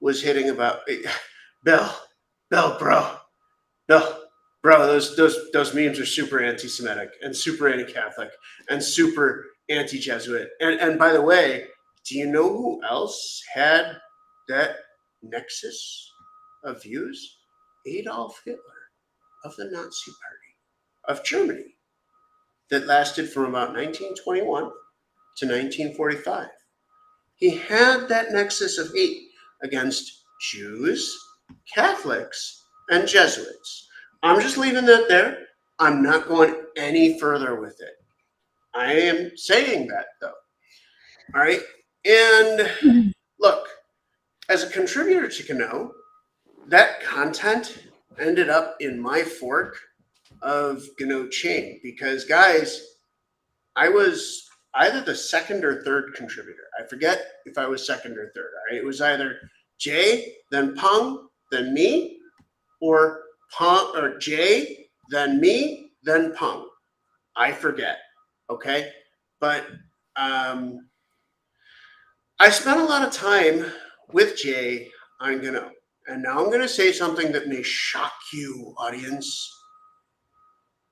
was hitting about Bill, bro, those memes are super anti-Semitic and super anti-Catholic and super anti-Jesuit. And by the way, do you know who else had that nexus of views? Adolf Hitler of the Nazi Party of Germany that lasted from about 1921 to 1945. He had that nexus of hate against Jews, Catholics, and Jesuits. I'm just leaving that there. I'm not going any further with it. I am saying that, though. All right? And look, as a contributor to Gano, that content ended up in my fork of Gano Chain because, guys, I was either the second or third contributor. I forget if I was second or third. All right? It was either Jay, then Peng, then me, or Peng or Jay, then me, then Peng. I forget. Okay, but I spent a lot of time with Jay on Gano, and now I'm going to say something that may shock you, audience.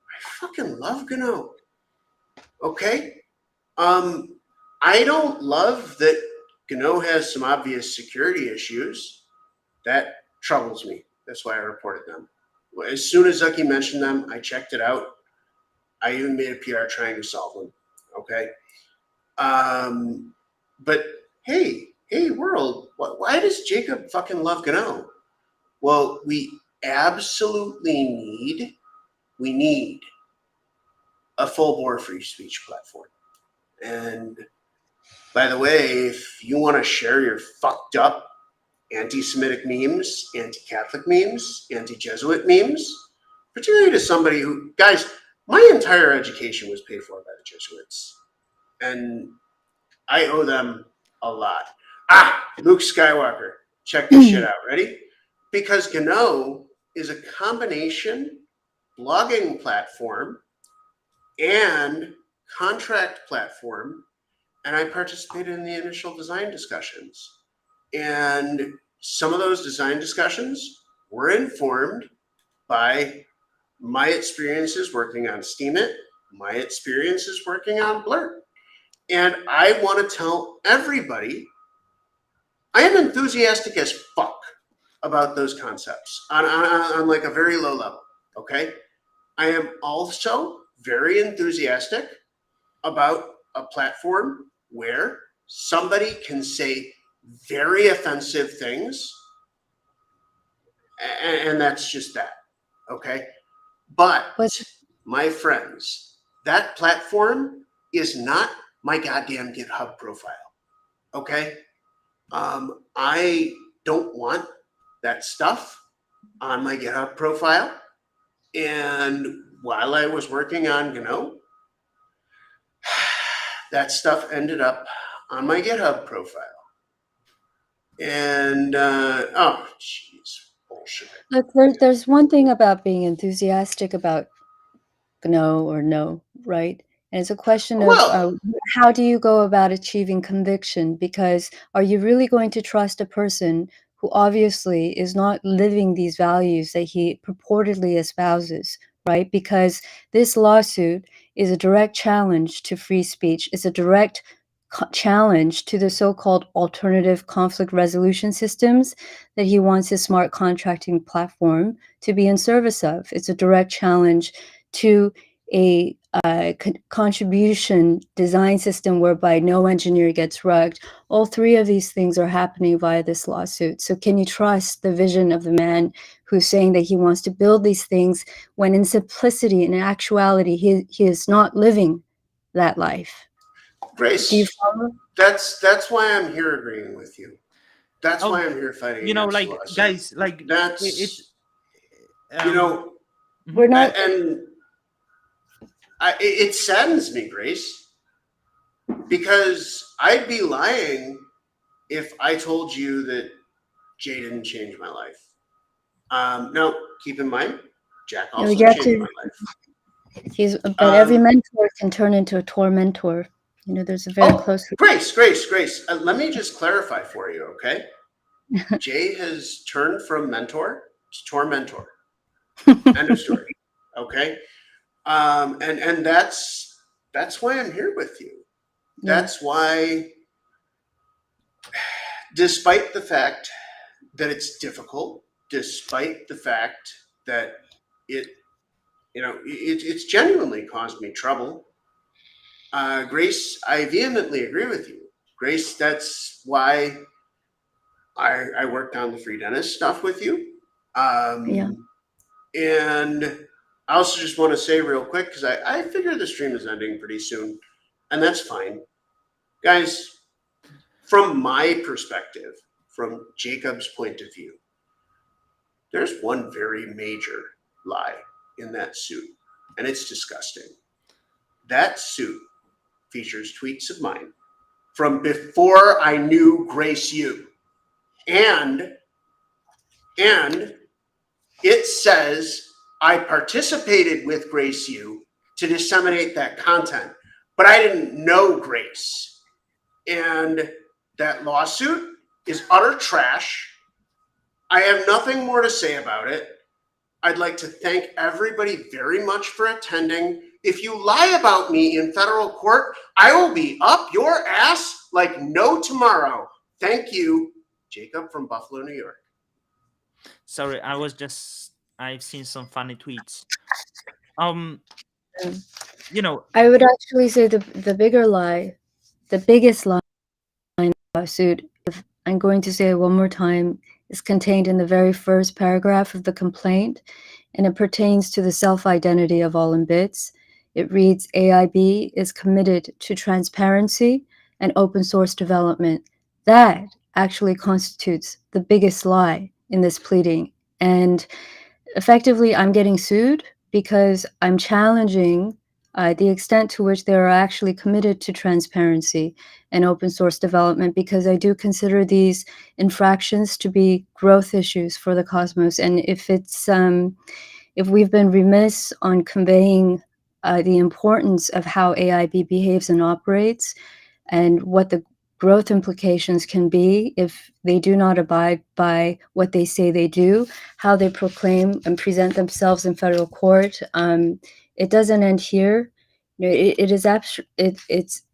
I fucking love Gano. Okay. I don't love that Gano has some obvious security issues. That troubles me. That's why I reported them. As soon as Zucky mentioned them, I checked it out. I even made a PR trying to solve them. Okay. But hey, world, why does Jacob fucking love Gano? Well, we absolutely need a full bore free speech platform. And by the way, if you want to share your fucked up anti-Semitic memes, anti-Catholic memes, anti-Jesuit memes, particularly to somebody who, guys, my entire education was paid for by the Jesuits. And I owe them a lot. Luke Skywalker, check this shit out. Ready? Because Gano is a combination blogging platform and contract platform, and I participated in the initial design discussions. And some of those design discussions were informed by my experiences working on Steemit, my experiences working on Blur. And I want to tell everybody, I am enthusiastic as fuck about those concepts on like a very low level, okay? I am also very enthusiastic about a platform where somebody can say very offensive things, and that's just that, okay? But, my friends, that platform is not my goddamn GitHub profile, okay? I don't want that stuff on my GitHub profile. And while I was working on Gano, that stuff ended up on my GitHub profile. And, oh, jeez, bullshit. Look, there's one thing about being enthusiastic about no or no, right? And it's a question of how do you go about achieving conviction? Because are you really going to trust a person who obviously is not living these values that he purportedly espouses, right? Because this lawsuit is a direct challenge to free speech. It's a direct challenge to the so-called alternative conflict resolution systems that he wants his smart contracting platform to be in service of. It's a direct challenge to a contribution design system whereby no engineer gets rugged. All three of these things are happening via this lawsuit. So can you trust the vision of the man who's saying that he wants to build these things when in simplicity, in actuality, he is not living that life? Grace, Do you follow? that's why I'm here agreeing with you. That's Oh, why I'm here fighting you know, against the like lawsuit. guys, like That's it's you know, We're not. and it saddens me, Grace, because I'd be lying if I told you that Jay didn't change my life. Now, keep in mind, Jack You also have changed to. my life. But every mentor can turn into a tormentor. You know, there's a very close. Grace. Let me just clarify for you, okay? Jay has turned from mentor to tormentor. End of story. Okay, and that's why I'm here with you. That's why, despite the fact that it's difficult, despite the fact that it's genuinely caused me trouble. Grace, I vehemently agree with you. Grace, that's why I worked on the free dentist stuff with you. And I also just want to say real quick, because I figure the stream is ending pretty soon, and that's fine. Guys, from my perspective, from Jacob's point of view, there's one very major lie in that suit, and it's disgusting. That suit features tweets of mine from before I knew Grace Yu. And it says I participated with Grace Yu to disseminate that content, but I didn't know Grace. And that lawsuit is utter trash. I have nothing more to say about it. I'd like to thank everybody very much for attending. If you lie about me in federal court, I will be up your ass like no tomorrow. Thank you, Jacob from Buffalo, New York. Sorry, I've seen some funny tweets. You know, I would actually say the bigger lie, the biggest lie in the lawsuit, I'm going to say it one more time, is contained in the very first paragraph of the complaint, and it pertains to the self-identity of all in bits. It reads, AiB is committed to transparency and open source development. That actually constitutes the biggest lie in this pleading. And effectively, I'm getting sued because I'm challenging the extent to which they are actually committed to transparency and open source development, because I do consider these infractions to be growth issues for the Cosmos. And if we've been remiss on conveying the importance of how AiB behaves and operates, and what the growth implications can be if they do not abide by what they say they do, how they proclaim and present themselves in federal court. It doesn't end here. You know,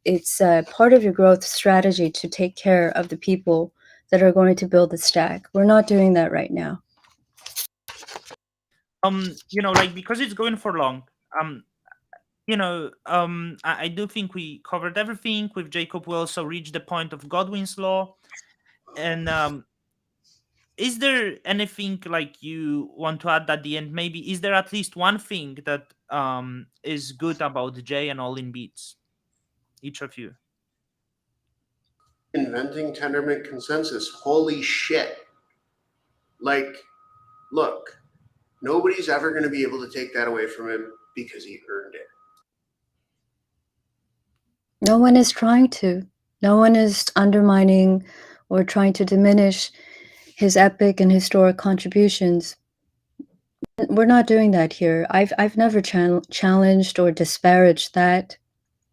it's part of your growth strategy to take care of the people that are going to build the stack. We're not doing that right now. you know, like, because it's going for long, I do think we covered everything with Jacob. We also reached the point of Godwin's law. And is there anything like you want to add at the end? Maybe is there at least one thing that is good about Jay and all in beats? Each of you. Inventing Tendermint consensus. Holy shit. Like, look, nobody's ever going to be able to take that away from him because he earned it. No one is trying to. No one is undermining or trying to diminish his epic and historic contributions. We're not doing that here. I've never challenged or disparaged that,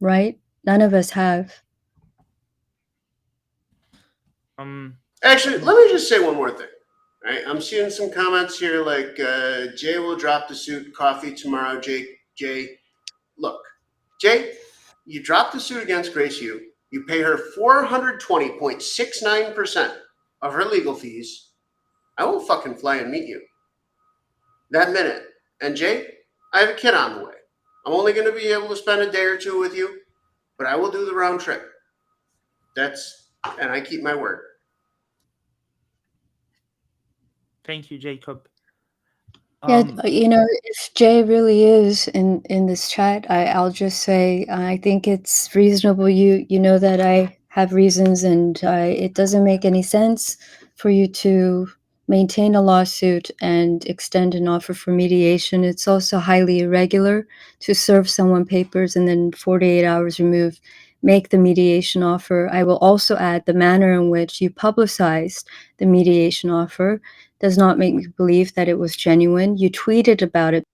right? None of us have. Actually, let me just say one more thing. Right? I'm seeing some comments here like Jay will drop the suit, coffee tomorrow. Jay, look, Jay, you drop the suit against Grace Yu. You pay her 420.69% of her legal fees. I will fucking fly and meet you that minute. And Jay, I have a kid on the way. I'm only going to be able to spend a day or two with you, but I will do the round trip. And I keep my word. Thank you, Jacob. Yeah, Um, if Jay really is in this chat, I'll just say I think it's reasonable. You know that I have reasons, and it doesn't make any sense for you to maintain a lawsuit and extend an offer for mediation. It's also highly irregular to serve someone papers and then 48 hours remove, make the mediation offer. I will also add the manner in which you publicized the mediation offer does not make me believe that it was genuine. You tweeted about it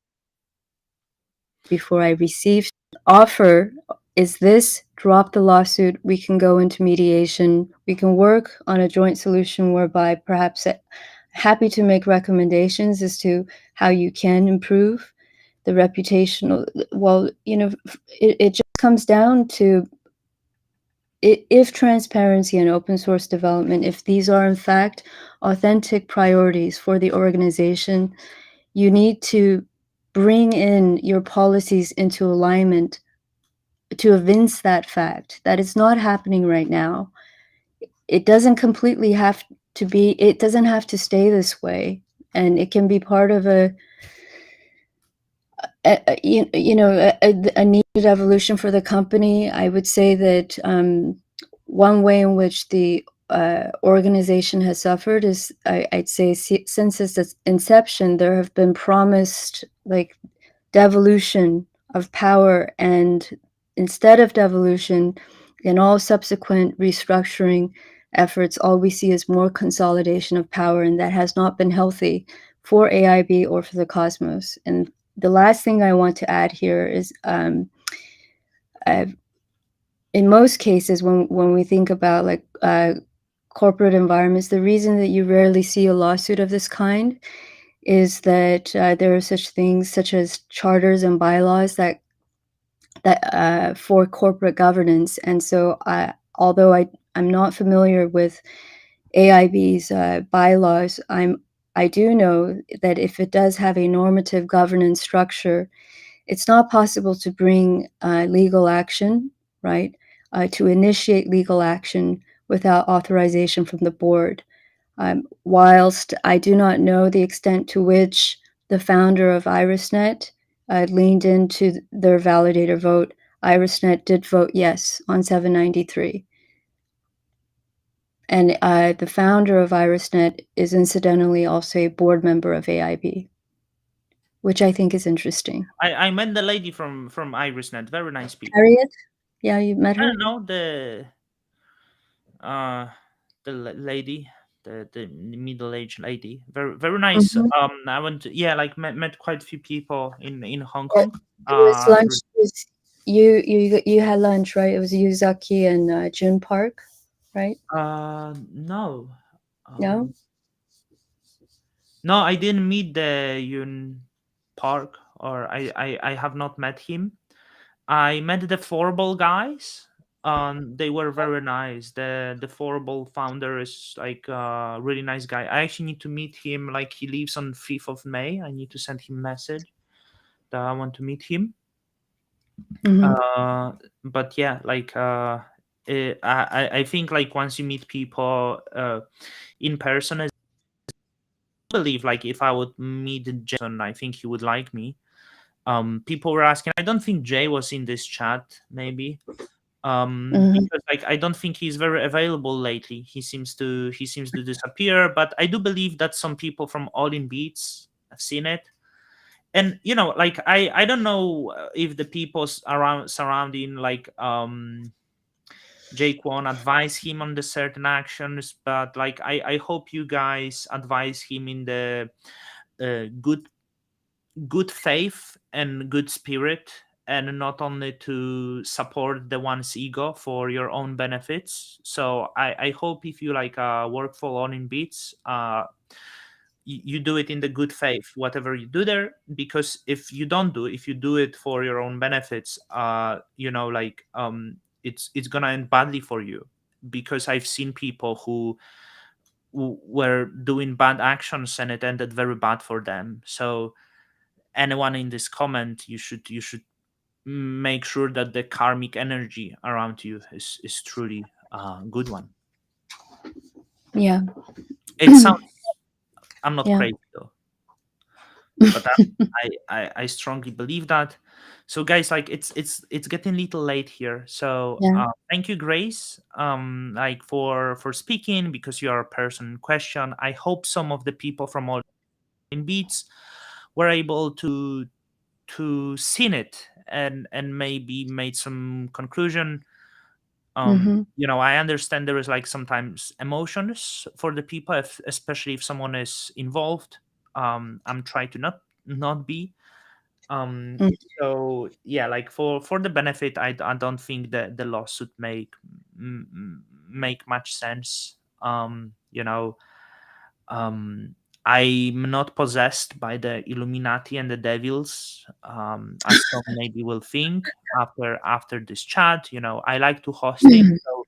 before I received the offer. Is this drop the lawsuit? We can go into mediation. We can work on a joint solution whereby perhaps happy to make recommendations as to how you can improve the reputational. Well, it just comes down to if transparency and open source development, if these are in fact authentic priorities for the organization, you need to bring in your policies into alignment to evince that fact. That is not happening right now. It doesn't completely have to be, it doesn't have to stay this way. And it can be part of a needed evolution for the company. I would say that one way in which the organization has suffered is, I'd say, since its inception, there have been promised like devolution of power, and instead of devolution, in all subsequent restructuring efforts, all we see is more consolidation of power, and that has not been healthy for AIB or for the Cosmos. And the last thing I want to add here is, in most cases, when we think about like corporate environments, the reason that you rarely see a lawsuit of this kind is that there are such things such as charters and bylaws that for corporate governance. And so, although I'm not familiar with AIB's bylaws, I do know that if it does have a normative governance structure, it's not possible to bring legal action, right? To initiate legal action without authorization from the board. Whilst I do not know the extent to which the founder of IrisNet leaned into their validator vote, IrisNet did vote yes on 793. And the founder of IrisNet is incidentally also a board member of AIB, which I think is interesting. I met the lady from IrisNet. Very nice people. Harriet? Yeah, you met I her? don't know uh lady, the middle-aged lady. Very nice. Mhm. I went to, yeah, like met quite a few people in Hong Yeah, Kong. it was lunch. Through It was, you had lunch, right? It was Yuzaki and Jun Park, right? no. No? No, I didn't meet the Yun Park, or I have not met him. I met the Forball guys. They were very nice. The Forball founder is like a really nice guy. I actually need to meet him. Like, he leaves on 5th of May. I need to send him a message that I want to meet him. Mhm. But yeah, like I think like once you meet people in person, I believe like if I would meet Jason, I think he would like me. People were asking. I don't think Jay was in this chat. Maybe Mhm. because like I don't think he's very available lately. He seems to disappear. But I do believe that some people from All in Beats have seen it. And like I don't know if the people around surrounding like Jake won't advise him on the certain actions, but like I hope you guys advise him in the good faith and good spirit, and not only to support the one's ego for your own benefits. So I hope if you like work for on in beats, you do it in the good faith, whatever you do there. Because if you do it for your own benefits, like it's gonna end badly for you. Because I've seen people who were doing bad actions and it ended very bad for them. So anyone in this comment, you should make sure that the karmic energy around you is truly a good one. Yeah. It sounds, I'm not Yeah. crazy though, but I strongly believe that. So guys, like it's getting a little late here, so Yeah. thank you, Grace, like for speaking, because you are a person in question. I hope some of the people from all in beats were able to seen it and maybe made some conclusion. Mm-hmm. I understand there is like sometimes emotions for the people, especially if someone is involved. I'm trying to not be. um Mm. so yeah, like for the benefit, I don't think that the lawsuit make much sense. I'm not possessed by the Illuminati and the devils, as some maybe will think after this chat. I like to hosting. So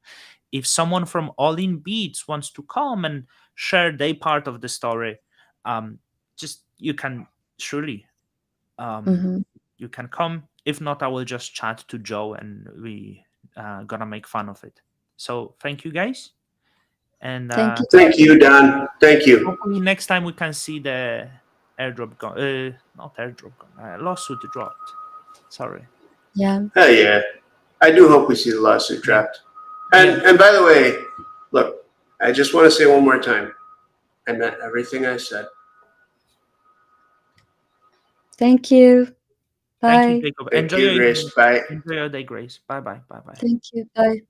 if someone from All In Beats wants to come and share their part of the story, um, just you can surely, um, Mm-hmm. you can come. If not, I will just chat to Joe and we gonna make fun of it. So thank you guys, and Thank you. Thank you, Don. Thank you. hopefully next time we can see the airdrop gone. Not airdrop gone. Lawsuit dropped. Sorry. Yeah. Oh yeah, I do hope we see the lawsuit Yeah. dropped. Yeah. And by the way, look, I just want to say one more time, I meant everything I said. Thank you. Thank you, Bye. Jacob. Thank Enjoy you, your Grace. evening. Bye. Enjoy your day, Grace. Bye bye. Bye bye. Thank you. Bye.